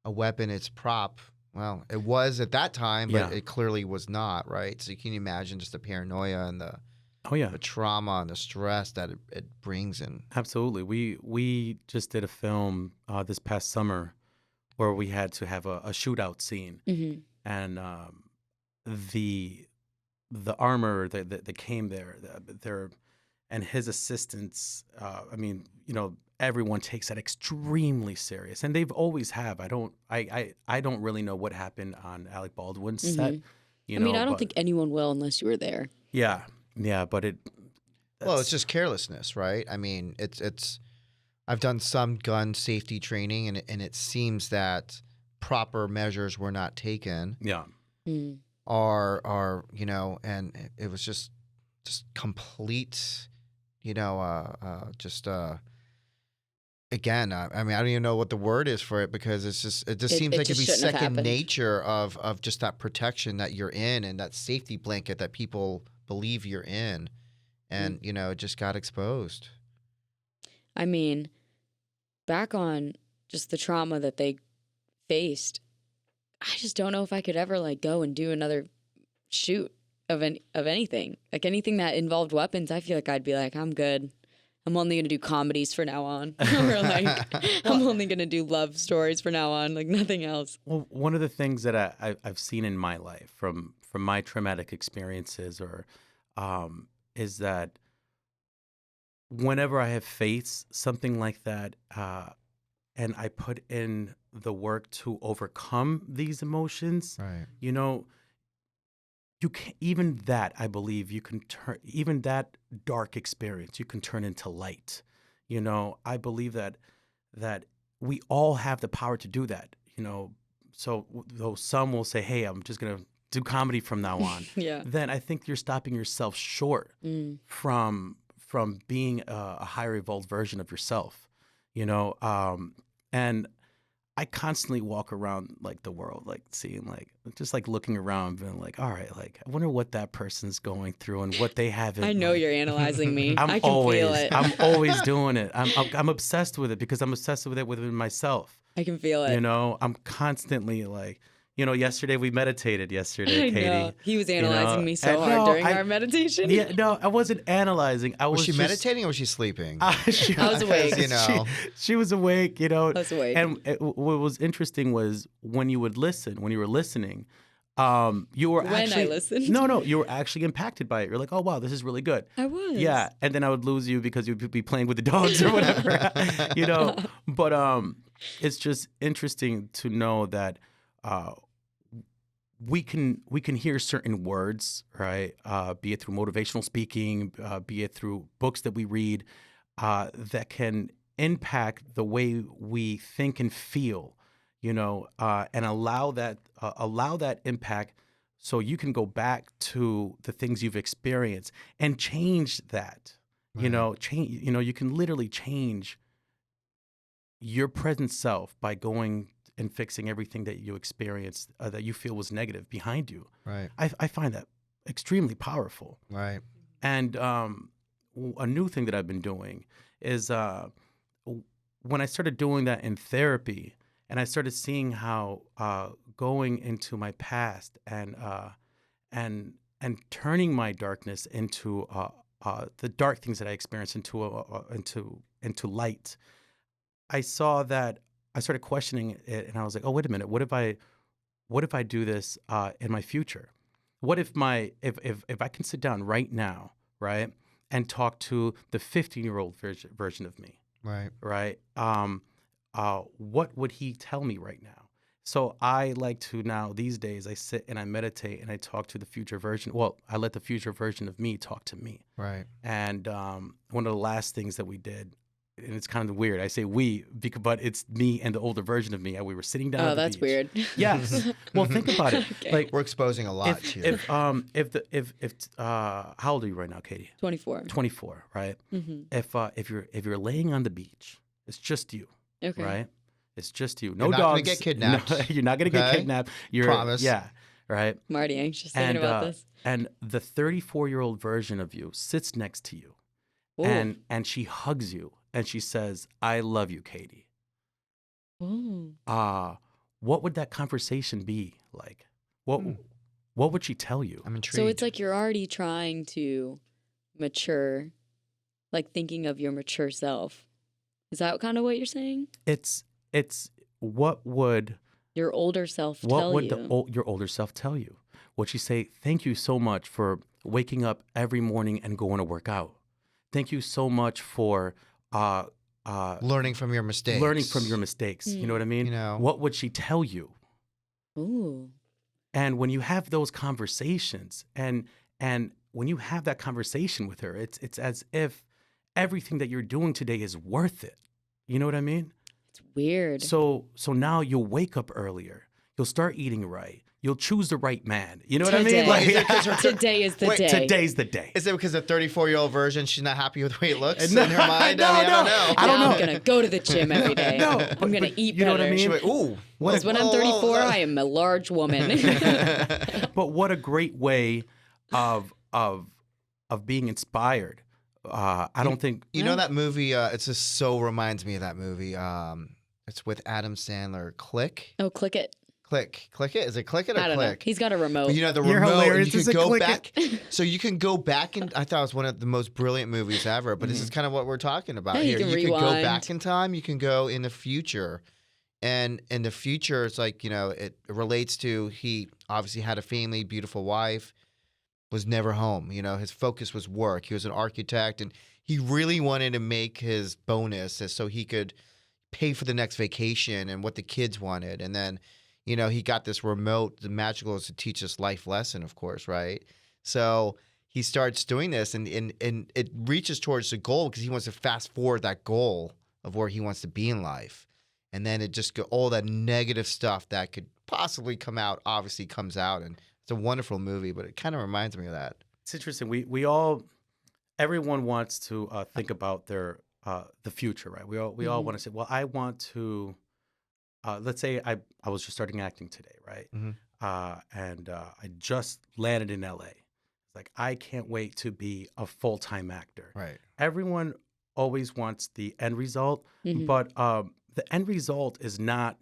a weapon, its prop. Well, it was at that time, but Yeah. it clearly was not, right? So you can imagine just the paranoia and the Oh yeah, trauma and the stress that it brings in. absolutely. We just did a film this past summer where we had to have a shootout scene, Hmm. and the armor that came there, and his assistants. I mean, everyone takes that extremely serious, and they've always have. I don't really know what happened on Alec Baldwin's set. I mean, I don't but- think anyone will unless you were there. Yeah, but it. Well, it's that's- just carelessness, right? I mean, it's. I've done some gun safety training, and it seems that proper measures were not taken, yeah. Mm. are and it was just complete, again. I mean, I don't even know what the word is for it, because it just It- seems it like it'd just be shouldn't have second happened. nature of just that protection that you're in, and that safety blanket that people believe you're in, and it just got exposed. I mean, back on just the trauma that they faced, I just don't know if I could ever like go and do another shoot of anything. Like anything that involved weapons, I feel like I'd be like, I'm good. I'm only gonna do comedies from now on. Or like I'm only gonna do love stories from now on, like nothing else. Well, one of the things that I've seen in my life from my traumatic experiences, is that whenever I have faced something like that, and I put in the work to overcome these emotions, Right. you can, even that, I believe you can turn, even that dark experience you can turn into light. I believe that we all have the power to do that. So though some will say, "Hey, I'm just gonna do comedy from now on," Yeah. then I think you're stopping yourself short Mm. from being a higher evolved version of yourself. And I constantly walk around like the world, like seeing, like just like looking around, being like, all right, like I wonder what that person's going through and what they have. I know you're analyzing me. I'm I can always, feel it. I'm always doing it. I'm obsessed with it because I'm obsessed with it within myself. I can feel it. I'm constantly like, yesterday we meditated. Yesterday, I Katie. know. He was analyzing me so and hard no, during I- our meditation. Yeah, no, I wasn't analyzing. I was Was she just- meditating or was she sleeping? She, I was awake. She was awake. I was awake. And what was interesting was when you were listening, you were When I actually listened? No, you were actually impacted by it. You're like, oh wow, this is really good. I was. Yeah, and then I would lose you because you'd be playing with the dogs or whatever, But it's just interesting to know that we can hear certain words, right? Be it through motivational speaking, be it through books that we read, that can impact the way we think and feel, and allow that impact so you can go back to the things you've experienced and change that. You can literally change your present self by going and fixing everything that you experienced that you feel was negative behind you. Right. I find that extremely powerful. Right. And a new thing that I've been doing is when I started doing that in therapy, and I started seeing how going into my past and turning my darkness into the dark things that I experienced into light. I saw that I started questioning it, and I was like, oh, wait a minute, what if I do this in my future? What if if I can sit down right now, right, and talk to the 15-year-old version of me, right? What would he tell me right now? So I like to now, these days, I sit and I meditate and I talk to the future version. Well, I let the future version of me talk to me. Right. And one of the last things that we did, and it's kind of weird. I say we, but it's me and the older version of me. And we were sitting down. Oh, at the that's beach. weird. Yes. Well, think about it. Okay. Like We're exposing a lot here. How old are you right now, Katie? 24. 24, right? If you're laying on the beach, it's just you, Okay. right? It's just you. No You're not dogs. gonna get kidnapped. No, you're not gonna get Okay? kidnapped. Promise. Yeah. Right. I'm already anxious thinking about this. And the 34-year-old version of you sits next to you, Ooh. and she hugs you and she says, "I love you, Katie." Ooh. What would that conversation be like? What would she tell you? I'm intrigued. So it's like you're already trying to mature, like thinking of your mature self. Is that kind of what you're saying? It's what would Your older self what tell would you? your older self tell you? Would she say, "Thank you so much for waking up every morning and going to work out. Thank you so much for learning from your mistakes. learning from your mistakes." You know what I mean? You know. What would she tell you? Ooh. And when you have those conversations, and when you have that conversation with her, it's as if everything that you're doing today is worth it. You know what I mean? It's weird. So now you'll wake up earlier. You'll start eating right. You'll choose the right man. You know what I Today. mean? Like, is it 'cause her Today is the day. Today's the day. Is it because the 34-year-old version, she's not happy with the way it looks No, in her mind? no, I mean, I don't no. know. I don't Now know. I'm going to go to the gym every day. No, I'm going to eat you know what I better. mean? She went, ooh. Because when I'm 34, I am a large woman. But what a great way of being inspired. I don't think You know that movie, it just so reminds me of that movie. It's with Adam Sandler. Click? Oh, click it. Click it? Is it Click it or I don't know. Click? He's got a remote. But you know, the You're remote, and hilarious. you Is can it go Click back. It? So you can go back, and I thought it was one of the most brilliant movies ever, but this is kind of what we're talking about Yeah, you here. can You can go rewind. back in time, you can go in the future. And in the future, it's like, it relates to he obviously had a family, beautiful wife, was never home. His focus was work. He was an architect, and he really wanted to make his bonus so he could pay for the next vacation and what the kids wanted. And then, he got this remote. The magical is to teach us life lesson, of course, right? So he starts doing this, and it reaches towards the goal because he wants to fast forward that goal of where he wants to be in life. And then it just all that negative stuff that could possibly come out obviously comes out, and it's a wonderful movie. But it kind of reminds me of that. it's interesting. Everyone wants to think about their the future, right? We all want to say, well, I want to. Let's say I was just starting acting today, right? And I just landed in LA. It's like I can't wait to be a full-time actor. Right. Everyone always wants the end result, but the end result is not.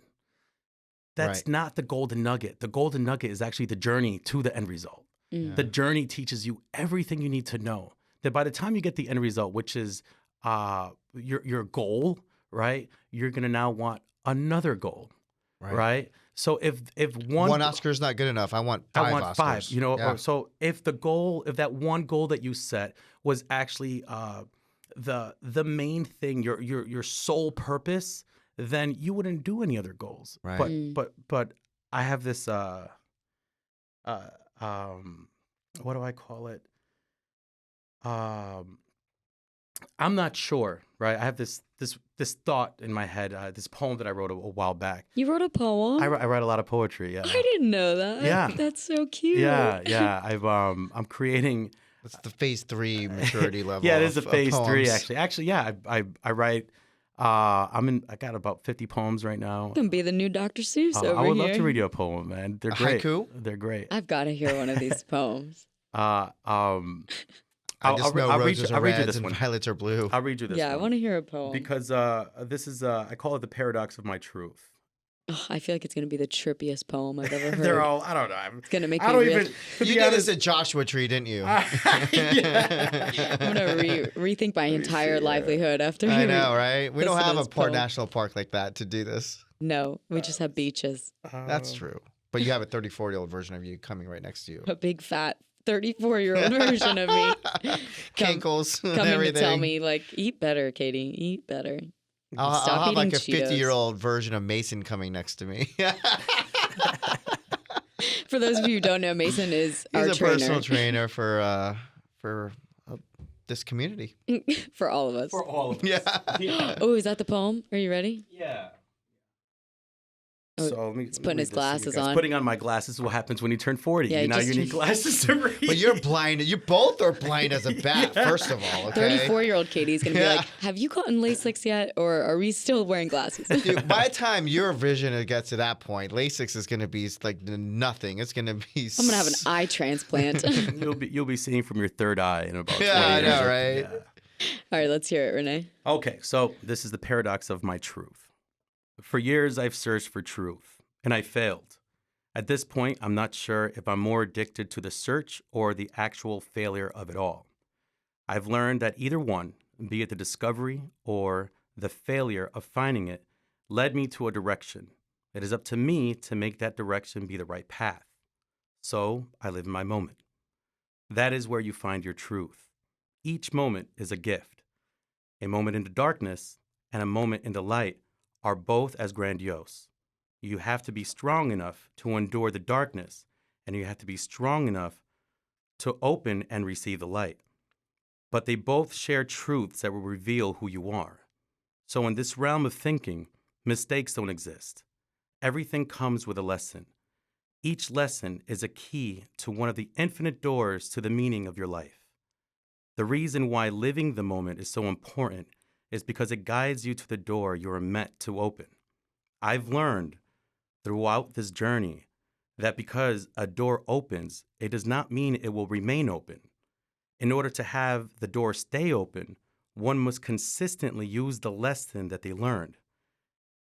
That's Right. not the golden nugget. The golden nugget is actually the journey to the end result. Mm. The journey teaches you everything you need to know. That by the time you get the end result, which is your goal, right? You're gonna now want another goal, right? So if One Oscar is not good enough. I want five Oscars. 5, Yeah. or so if that one goal that you set was actually the main thing, your sole purpose, then you wouldn't do any other goals. Right. But I have this what do I call it? I'm not sure, right? I have this thought in my head, this poem that I wrote a while back. You wrote a poem? I write a lot of poetry. Yeah. I didn't know that. Yeah. That's so cute. Yeah. I'm creating. That's the phase 3 maturity level. Yeah, it is a phase 3 poems. actually. Actually, yeah, I write. I got about 50 poems right now. Can be the new Dr. Seuss over here. I would love to read you a poem, man. They're great. Haiku? They're great. I've got to hear one of these poems. I just know I'll roses are read you reds this and one. violets are blue. I'll read you this Yeah, one. I want to hear a poem. Because this is I call it the paradox of my truth. Ugh, I feel like it's going to be the trippiest poem I've ever heard. They're all, I don't know. It's going to make I me don't real. even. You did this at Joshua Tree, didn't you? Yeah. I'm going to rethink my entire livelihood after I hearing know, right? We don't listen to have a this park poem. national park like that to do this. No, we just have beaches. That's true. But you have a 34-year-old version of you coming right next to you. A big fat 34-year-old version of me. Kinkles and Coming everything. to tell me, like, eat better, Katie. Eat better. I'll Stop have like eating a Cheetos. 50-year-old version of Mason coming next to me. For those of you who don't know, Mason is He's our a trainer. personal trainer for this community. For all of us. For all of us. Yeah. Oh, is that the poem? Are you ready? Yeah. Oh, So let me putting read his this to you glasses guys. on. Putting on my glasses is what happens when you turn 40. Yeah, Now just- you need glasses to read. But you're blind. You both are blind as a bat, first of all, okay? 34-year-old Katie's going to be Yeah. like, have you gotten LASIX yet? Or are we still wearing glasses? Dude, by the time your vision gets to that point, LASIX is going to be like nothing. It's going to be... I'm going to have an eye transplant. You'll be seeing from your third eye in about 20 Yeah, I years. know, right? Yeah. All right, let's hear it, Rene. Okay, so this is the paradox of my truth. For years, I've searched for truth, and I failed. At this point, I'm not sure if I'm more addicted to the search or the actual failure of it all. I've learned that either one, be it the discovery or the failure of finding it, led me to a direction. It is up to me to make that direction be the right path. So I live in my moment. That is where you find your truth. Each moment is a gift. A moment in the darkness and a moment in the light are both as grandiose. You have to be strong enough to endure the darkness, and you have to be strong enough to open and receive the light. But they both share truths that will reveal who you are. So in this realm of thinking, mistakes don't exist. Everything comes with a lesson. Each lesson is a key to one of the infinite doors to the meaning of your life. The reason why living the moment is so important is because it guides you to the door you are meant to open. I've learned throughout this journey that because a door opens, it does not mean it will remain open. In order to have the door stay open, one must consistently use the lesson that they learned.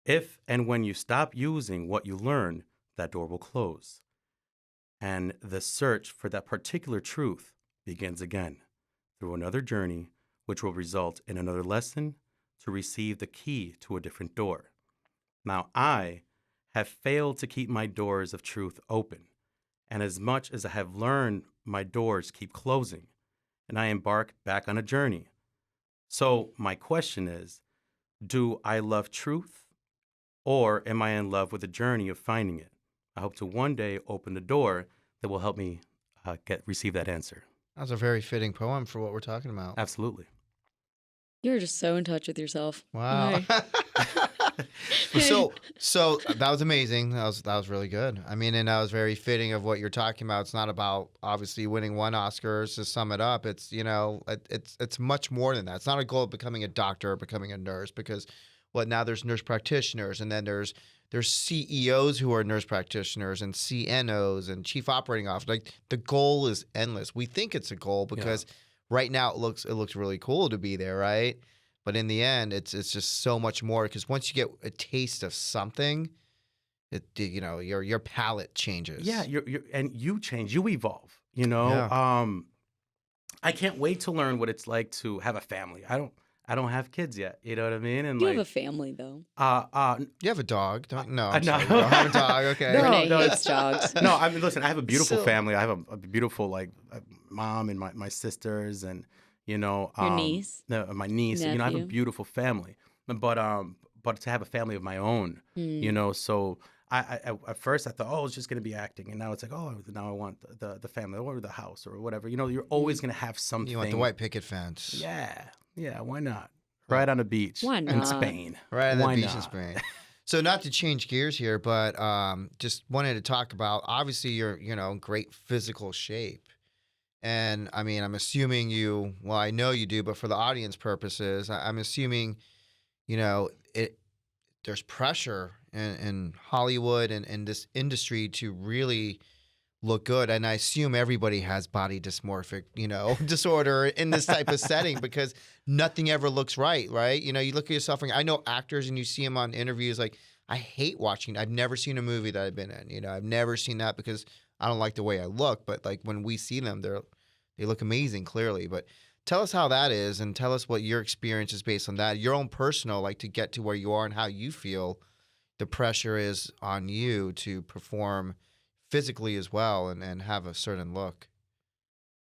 If and when you stop using what you learned, that door will close. And the search for that particular truth begins again through another journey, which will result in another lesson to receive the key to a different door. Now, I have failed to keep my doors of truth open, and as much as I have learned, my doors keep closing, and I embark back on a journey. So my question is, do I love truth, or am I in love with the journey of finding it? I hope to one day open the door that will help me receive that answer. That was a very fitting poem for what we're talking about. Absolutely. You're just so in touch with yourself. Wow. so that was amazing. That was really good. I mean, and that was very fitting of what you're talking about. It's not about obviously winning one Oscar. To sum it up, it's it's much more than that. It's not a goal of becoming a doctor or becoming a nurse, because now there's nurse practitioners, and then there's CEOs who are nurse practitioners, and CNOs and chief operating officers. Like, the goal is endless. We think it's a goal because right now it looks really cool to be there, right? But in the end, it's just so much more, because once you get a taste of something, your palate changes. Yeah, and you change, you evolve. I can't wait to learn what it's like to have a family. I don't have kids yet. You know what I mean? And You have a family, though. You have a dog? No, I'm no. sorry. You don't have a dog. Okay. No, Renee no, hates dogs. No, I mean, listen, I have a beautiful So- family. I have a beautiful mom and my sisters, and Your niece? No, my niece. I have a Nephew. beautiful family. But to have a family of my own, so I at first I thought, oh, it's just gonna be acting, and now it's like, oh, now I want the family or the house or whatever. You're always gonna have something. You want the white picket fence. Yeah, Yeah, why not? Right on the beach Why in not? Spain. Right on the Why beach not? in Spain. So not to change gears here, but just wanted to talk about, obviously you're, in great physical shape. And I mean, I'm assuming I know you do, but for the audience purposes, I'm assuming, it there's pressure in Hollywood and in this industry to really look good. And I assume everybody has body dysmorphic, disorder in this type of setting because nothing ever looks right, right? You look at yourself and I know actors and you see them on interviews like, I hate watching. I've never seen a movie that I've been in. I've never seen that because I don't like the way I look. But like when we see them, they look amazing clearly. But tell us how that is and tell us what your experience is based on that. Your own personal, like to get to where you are and how you feel the pressure is on you to perform physically as well and have a certain look.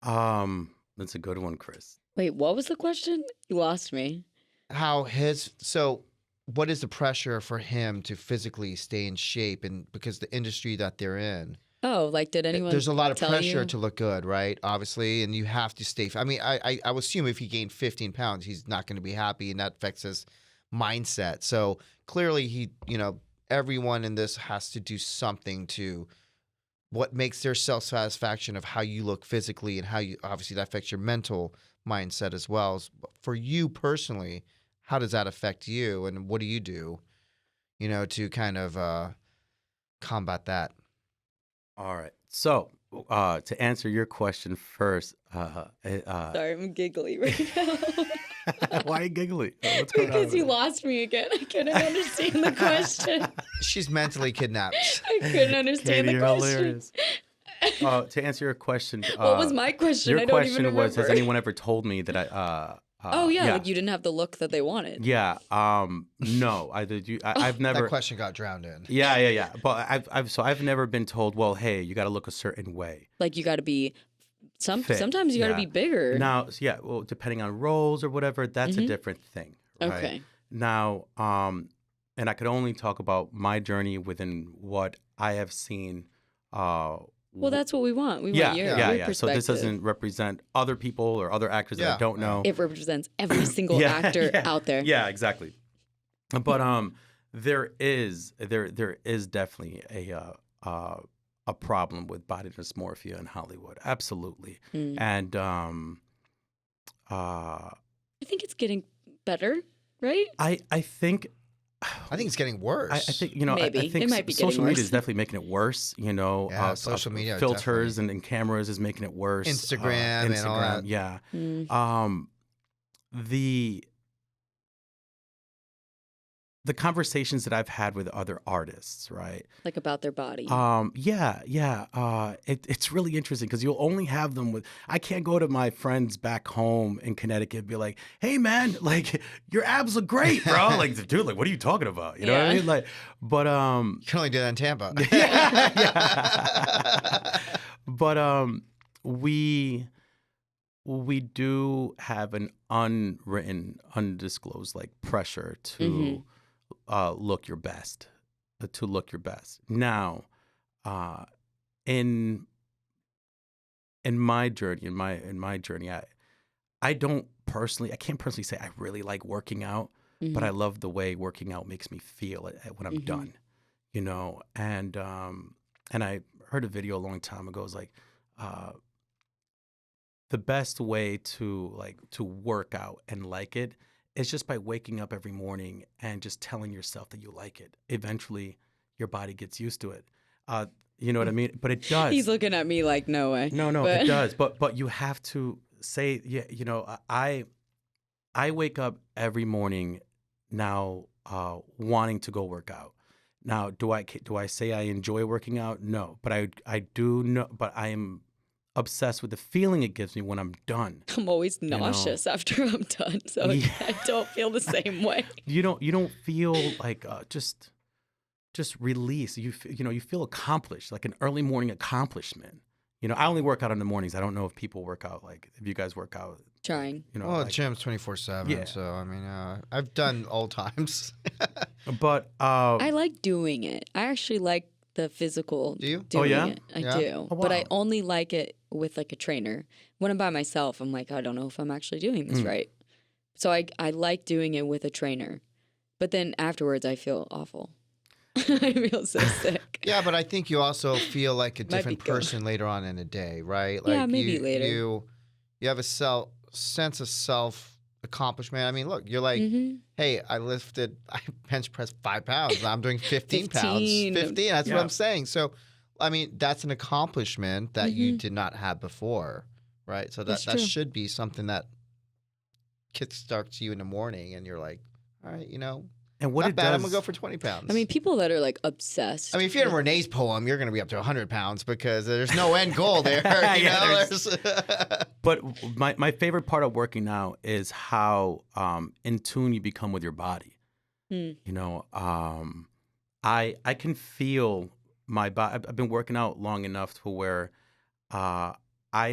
That's a good one, Chris. Wait, what was the question? You lost me. What is the pressure for him to physically stay in shape and because the industry that they're in? Oh, like did anyone There's a lot of tell pressure you? to look good, right? Obviously, and you have to stay. I mean, I would assume if he gained 15 pounds, he's not going to be happy, and that affects his mindset. So clearly, everyone in this has to do something to what makes their self-satisfaction of how you look physically and how you obviously that affects your mental mindset as well. For you personally, how does that affect you, and what do you do, to kind of combat that? All right. So, to answer your question first, Sorry, I'm giggly right now. why are you giggling? What's going on? Because over you there? lost me again. I couldn't understand the question. She's mentally kidnapped. I couldn't understand Katie, the you're question. hilarious. To answer your question, What was my question? your I don't even question remember. was, has anyone ever told me that I? Oh yeah, like you didn't have the look that they wanted. Yeah. No, I've never. That question got drowned in. Yeah. But I've never been told, well, hey, you got to look a certain way. Like you got to be Fit, sometimes you got to yeah. be bigger. Now, yeah, well, depending on roles or whatever, that's a different thing, right? Okay. Now, and I could only talk about my journey within what I have seen. Well, that's what we want. We yeah, want your yeah. So perspective. this doesn't represent other people or other actors that Yeah. I don't know. It represents every single actor out there. Yeah, exactly. But there is definitely a problem with body dysmorphia in Hollywood. Absolutely. And I think it's getting better, right? I think it's getting worse. I think Maybe. I think It might be getting social media worse. is definitely making it worse. Yeah, social media filters and cameras is making it worse. Instagram and all that. Yeah. The conversations that I've had with other artists, right? Like about their body. It's really interesting because you'll only have them with. I can't go to my friends back home in Connecticut and be like, "Hey, man, like your abs look great, bro." Like, dude, like what are you talking about? You know what I mean? Like, but You can only do that in Tampa. yeah. But we do have an unwritten, undisclosed like pressure to look your best, Now, in my journey, I can't personally say I really like working out, but I love the way working out makes me feel when I'm done, and I heard a video a long time ago. It was like, the best way to work out and like it is just by waking up every morning and just telling yourself that you like it. Eventually, your body gets used to it. You know what I mean? But it does. He's looking at me like, no way. No, but... it does. But you have to say, yeah, I wake up every morning now wanting to go work out. Now, do I say I enjoy working out? No, but I do know. But I am obsessed with the feeling it gives me when I'm done. I'm always nauseous after I'm done, so I don't feel the same way. You don't feel like just release. You feel accomplished, like an early morning accomplishment. I only work out in the mornings. I don't know if people work out if you guys work out. Trying. Well, the gym's 24/7. Yeah. So I mean, I've done all times. But I like doing it. I actually like the physical. Do you? Doing yeah? it. I Yeah? do. Oh, But I wow. only like it with like a trainer. When I'm by myself, I'm like, I don't know if I'm actually doing this right. So I like doing it with a trainer. But then afterwards, I feel awful. I feel so sick. Yeah, but I think you also feel like a Might be different good. person later on in the day, right? Yeah, Like maybe later. You have a sense of self accomplishment. I mean, look, you're like, hey, I bench pressed 5 pounds. I'm doing 15 pounds. 15. 15. That's what Yeah. I'm saying. So, I mean, that's an accomplishment that you did not have before, right? So That's that true. should be something that kickstarts you in the morning, and you're like, all right, And what not it bad. does, I'm gonna go for 20 pounds. I mean, people that are like obsessed. I mean, if you're in Renee's poem, you're going to be up to 100 pounds because there's no end goal there. You Yeah, know? but my favorite part of working now is how in tune you become with your body. Hmm. You know, I can feel my body. I've been working out long enough to where I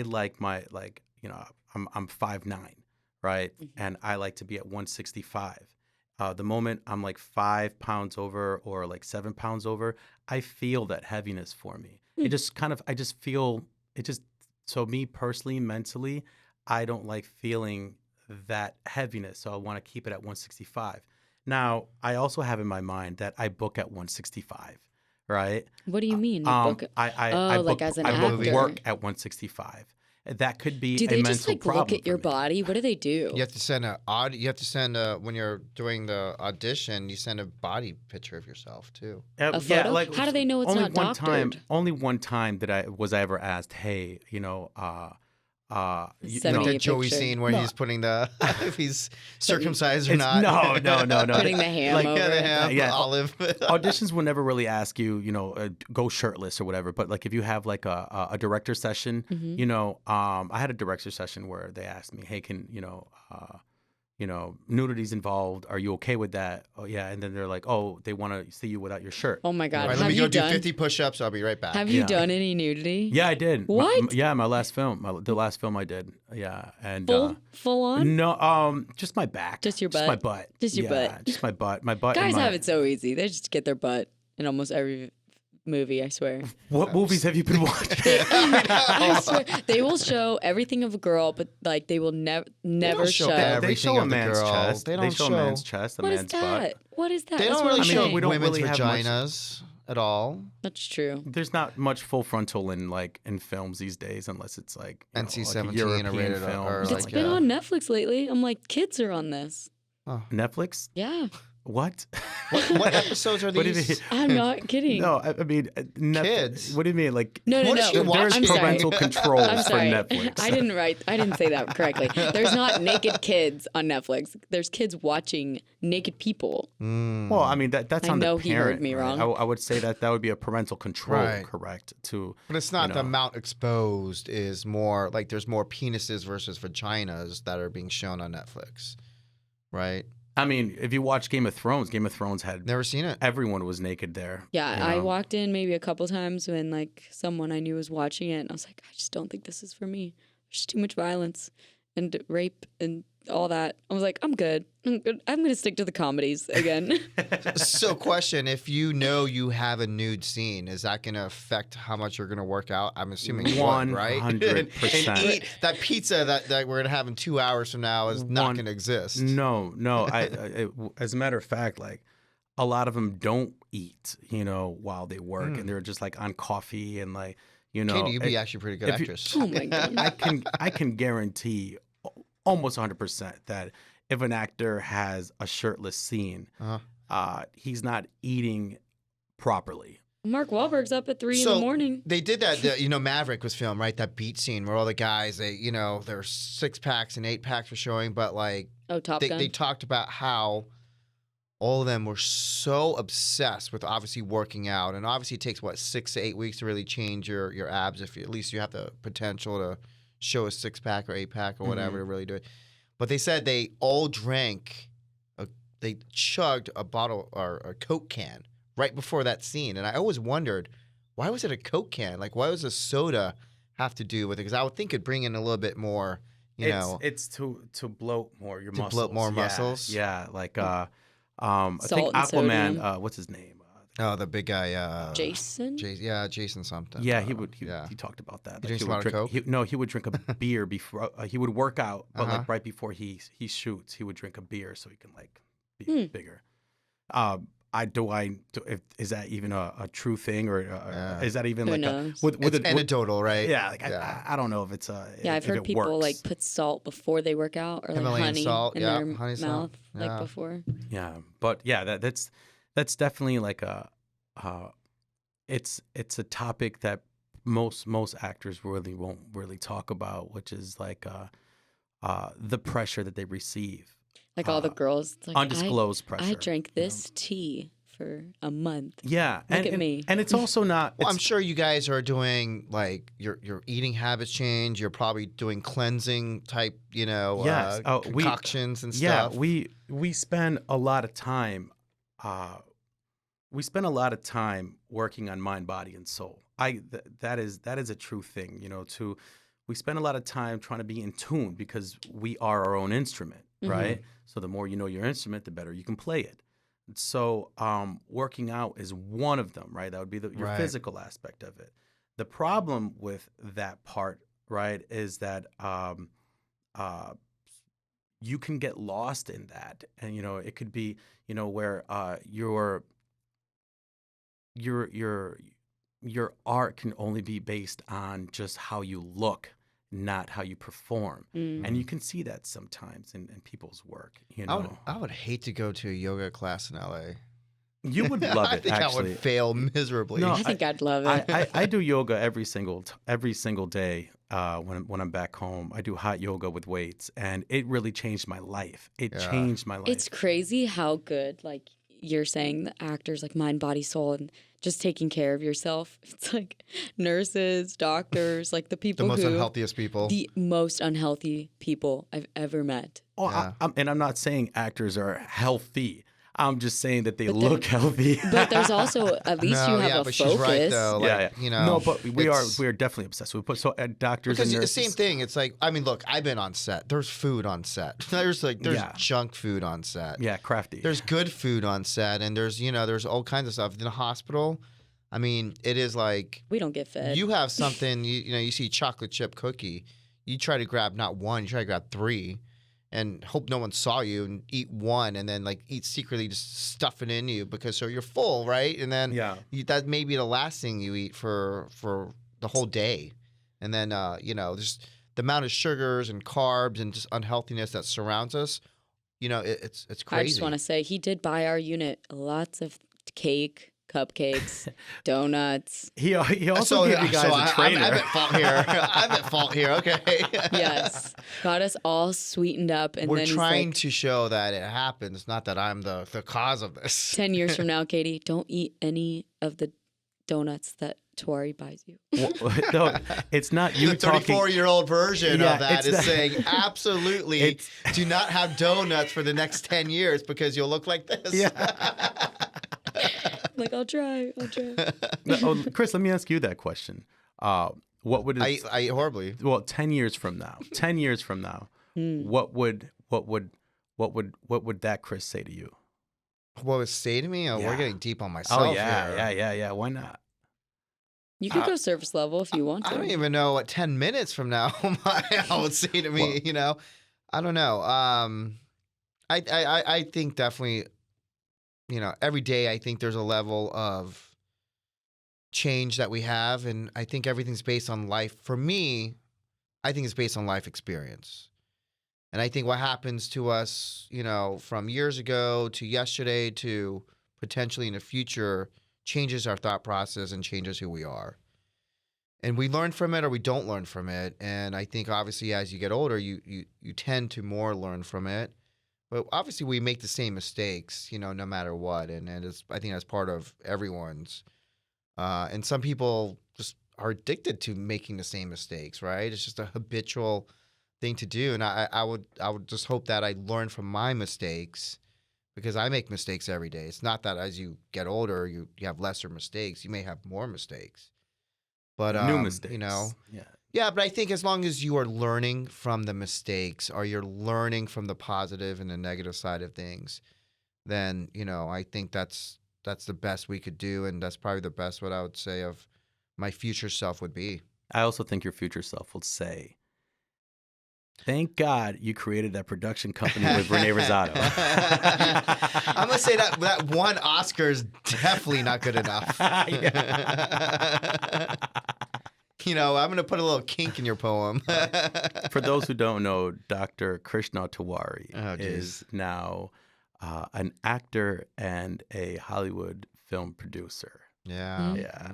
like I'm 5'9", right? And I like to be at 165. The moment I'm like 5 pounds over or like 7 pounds over, I feel that heaviness for me. It just I just feel it just, so me personally, mentally, I don't like feeling that heaviness. So I want to keep it at 165. Now, I also have in my mind that I book at 165, right? What do you mean? You book it? I like book, as an I book actor. work at 165. That could be Do a they mental just like problem look at your for me. body? What do they do? You have to send when you're doing the audition, you send a body picture of yourself too. A photo? How do they know it's only not one doctored? Only one time did I ever asked, hey, Send Like me that a Joey picture. scene where he's putting the if he's circumcised or not. No. Putting the ham Like, over Yeah, the it. ham, Yeah. olive. Auditions will never really ask you, go shirtless or whatever. But like if you have like a director session, I had a director session where they asked me, hey, can nudity's involved. Are you okay with that? Oh yeah. And then they're like, oh, they want to see you without your shirt. Oh my God. All right, Have let me you go do done? 50 push-ups. I'll be right back. Have you Yeah. done any nudity? Yeah, I did. What? My last film, the last film I did. Yeah, and Full on? no, just my back, Just your just my butt? butt, Just your Yeah, butt. just my butt, my butt. Guys and my, have it so easy. They just get their butt in almost every movie, I swear. What movies have you been watching? I swear. They will show everything of a girl, but like they will never show show. everything They show of a the man's girl. chest. They don't show a show- man's chest, a What is man's that? butt. What is that? They That's don't what really I'm show saying. we don't women's really have much- vaginas at all. That's true. There's not much full frontal in films these days, unless it's like NC-17 like a or European rated R, film. or It's like been on Netflix lately. I'm like, kids are on this. Netflix. Yeah. What? What episodes are What do you these? mean? I'm not kidding. No, I mean Kids. What do you mean? Like No, What is she no. watching? I'm sorry. parental controls I'm for sorry. Netflix. I didn't say that correctly. There's not naked kids on Netflix. There's kids watching naked people. Well, I mean that's I on know the he parent. heard me right? wrong. I would say that would be a parental control, Right. correct? To But it's not you the know. amount exposed is more like there's more penises versus vaginas that are being shown on Netflix, right? I mean, if you watch Game of Thrones had Never seen it. everyone was naked there. Yeah, you I know? walked in maybe a couple times when like someone I knew was watching it, and I was like, I just don't think this is for me. There's too much violence and rape and all that. I was like, I'm good. I'm gonna stick to the comedies again. So, question: if you know you have a nude scene, is that going to affect how much you're going to work out? I'm assuming it would, right? 100%. And eat that pizza that we're going to have in 2 hours from now is not going to exist. No. As a matter of fact, like a lot of them don't eat, while they work, and they're just like on coffee and like, Katie, you'd be actually a pretty good if you- actress. Oh my God. I can guarantee almost 100% that if an actor has a shirtless scene, he's not eating properly. Mark Wahlberg's up at 3 in the morning. They did that. Maverick was filmed, right? That beach scene where all the guys, their 6-packs and 8-packs were showing, but like Oh, Top Gun. they talked about how all of them were so obsessed with obviously working out, and obviously it takes 6 to 8 weeks to really change your abs. If at least you have the potential to show a 6-pack or 8-pack or whatever to really do it. But they said they all they chugged a bottle or a Coke can right before that scene, and I always wondered, why was it a Coke can? Like, why was a soda have to do with it? Because I would think it'd bring in a little bit more, It's to bloat more muscles. bloat more muscles? Yeah, like I Salt think and Aquaman. sodium. What's his name? Oh, the big guy. Jason? Jason something. Yeah, he talked about that. He drinks a would lot of drink, Coke? he would drink a beer before he would work out, but Uh-huh. like right before he shoots, he would drink a beer so he can like be Hmm. bigger. Is that even a true thing, or Yeah. is that even Who like knows? It's anecdotal, right? yeah, like Yeah. I don't know if it's Yeah, I've if heard it people works. like put salt before they work out, or like Himalayan honey salt, in yeah, their honey mouth, salt, like yeah. before. Yeah, but yeah, that's definitely like it's a topic that most actors really won't really talk about, which is like the pressure that they receive, Like all the girls, it's like, undisclosed pressure. I drank this tea for a month. Yeah, Look at me. and it's also not. Well, I'm it's- sure you guys are doing like your eating habits change. You're probably doing cleansing type, Yes. concoctions and Yeah, stuff. we spend a lot of time. We spend a lot of time working on mind, body, and soul. That is a true thing. We spend a lot of time trying to be in tune because we are our own instrument, right? So the more you know your instrument, the better you can play it. So working out is one of them, right? That would be your Right. physical aspect of it. The problem with that part, right, is that you can get lost in that, and it could be where your art can only be based on just how you look, not how you perform. And you can see that sometimes in people's work. I would hate to go to a yoga class in LA. You would love I it. think Actually, I would fail miserably. No, I think I'd love it. I do yoga every single day when I'm back home. I do hot yoga with weights, and it really changed my life. It Yeah. changed my life. It's crazy how good, like you're saying, the actors, like mind, body, soul, and just taking care of yourself. It's like nurses, doctors, like the people the most who unhealthiest people. the most unhealthy people I've ever met. Oh, Yeah. and I'm not saying actors are healthy. I'm just saying that they look healthy. But there's also at least you have a but focus. she's right though. Like, No, but we are it's- definitely obsessed with doctors Because and the nurses. same thing. It's like, I mean, look, I've been on set. There's food on set. There's Yeah. junk food on set. Yeah, crafty. There's good food on set, and there's all kinds of stuff. In the hospital, I mean, it is like We don't get fed. you have something. You see chocolate chip cookie. You try to grab not one, you try to grab three, and hope no one saw you and eat one, and then like eat secretly, just stuff it in you because so you're full, right? And then Yeah. that may be the last thing you eat for the whole day, and then just the amount of sugars and carbs and just unhealthiness that surrounds us. It's crazy. I just want to say he did buy our unit lots of cake, cupcakes, donuts. He also gave you guys a trainer. I'm at fault here. I'm at fault here. Okay. Yes, got us all sweetened up, and We're then trying he's like, to show that it happens, not that I'm the cause of this. 10 years from now, Katie, don't eat any of the donuts that Tori buys you. No, it's not you The talking. 34-year-old version Yeah, of that it's is not- saying absolutely do not have donuts for the next 10 years because you'll look like this. Yeah. Like, I'll try. No, Chris, let me ask you that question. What would I eat horribly. well 10 years from now? 10 years from now, what would that Chris say to you? What would say to me? Oh, Yeah. we're getting deep on myself Oh yeah, here. yeah. Why not? You could go service level if you want to. I don't even know what 10 minutes from now my would say to me, I don't know. I think definitely, every day I think there's a level of change that we have, and I think everything's based on life. For me, I think it's based on life experience. And I think what happens to us, from years ago to yesterday to potentially in the future changes our thought process and changes who we are. And we learn from it or we don't learn from it. And I think obviously as you get older, you tend to more learn from it. But obviously we make the same mistakes, no matter what. And I think that's part of everyone's. And some people just are addicted to making the same mistakes, right? It's just a habitual thing to do. And I would just hope that I learn from my mistakes because I make mistakes every day. It's not that as you get older, you have lesser mistakes. You may have more mistakes. But New mistakes. Yeah, but I think as long as you are learning from the mistakes or you're learning from the positive and the negative side of things, then, I think that's that's the best we could do, and that's probably the best what I would say of my future self would be. I also think your future self will say, thank God you created that production company with Rene Rosado. I'm gonna say that one Oscar is definitely not good enough. You know, I'm gonna put a little kink in your poem. For those who don't know, Dr. Krishna Tiwari Oh, is now an actor and a Hollywood film producer. Yeah. Yeah.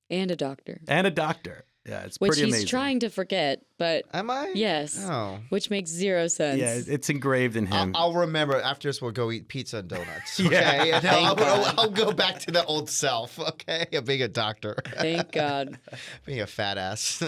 And a doctor. And a doctor. Yeah, it's Which pretty he's amazing. trying to forget, but Am I? yes. Oh. Which makes zero sense. Yeah, it's engraved in him. I'll remember. After this, we'll go eat pizza and donuts. Okay? Yeah. And then I'll go back to the old self. Okay, of being a doctor. Thank God. Being a fat ass.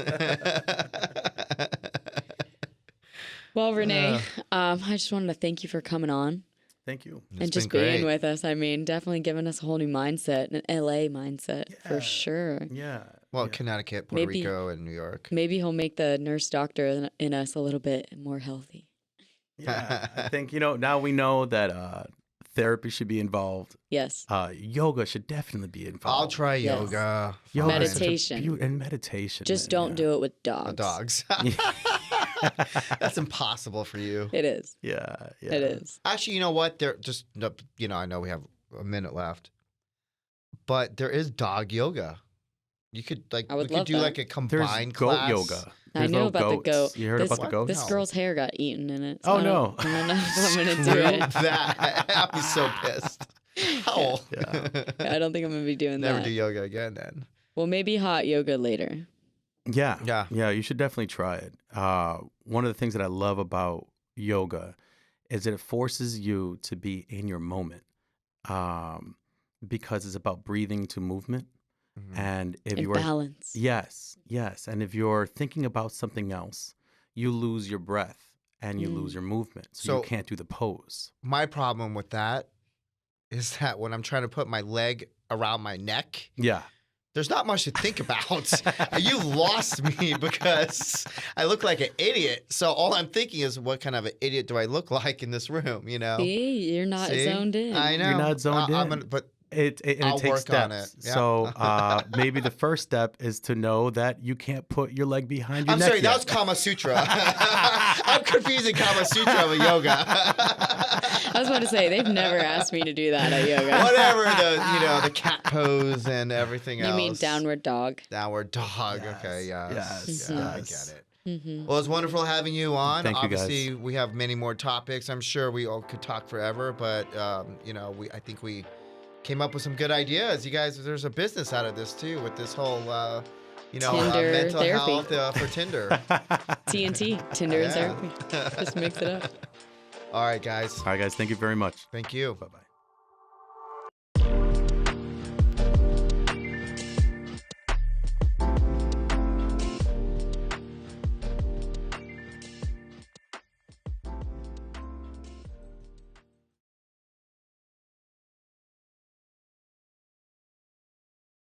Well, Renee, I just wanted to thank you for coming on. Thank you. And just being with us. I mean, definitely giving us a whole new mindset, an LA mindset for sure. Yeah. Well, Connecticut, Puerto Rico, and New York. Maybe he'll make the nurse doctor in us a little bit more healthy. Yeah. I think, now we know that therapy should be involved. Yes. Yoga should definitely be involved. I'll try Yes. yoga. Yoga is Meditation. and meditation. Just don't do it with dogs. The dogs. That's impossible for you. It is. Yeah. It is. Actually, you know what? There just I know we have a minute left, but there is dog yoga. You could we could do that. like a There's combined goat class. yoga. I There's know no about the goats. goat. You heard about the goats? This No. girl's hair got eaten in it. Oh, I no. don't know if I'm going to do Rude it. that. I'll be so pissed. How? Yeah. I don't think I'm going to be doing Never that. do yoga again then. Well, maybe hot yoga later. Yeah. Yeah. Yeah, you should definitely try it. One of the things that I love about yoga is that it forces you to be in your moment because it's about breathing to movement. Mhm. And if And you are balance. yes, and if you're thinking about something else, you lose your breath and you lose your movement, so you can't do the pose. My problem with that is that when I'm trying to put my leg around my neck, Yeah. there's not much to think about. You lost me because I look like an idiot. So all I'm thinking is, what kind of an idiot do I look like in this room? See, you're not See? zoned in. I know. You're not zoned in. But It I'll takes work on steps. it. Yeah. So maybe the first step is to know that you can't put your leg behind your I'm neck sorry, yet. that was Kama Sutra. I'm confusing Kama Sutra with yoga. I was about to say, they've never asked me to do that at yoga. Whatever the cat pose and everything else. You mean downward dog? Downward dog. Yes. Okay, Yes. yeah, I Yes. get it. Mm-hmm. Well, it's wonderful having you on. Thank you, guys. Obviously, we have many more topics. I'm sure we all could talk forever, but I think we came up with some good ideas. You guys, there's a business out of this too, with this whole Tinder mental therapy. health for Tinder. TNT, Tinder and Yeah. therapy. Just mix it up. All right, guys. All right, guys. Thank you very much. Thank you. Bye-bye.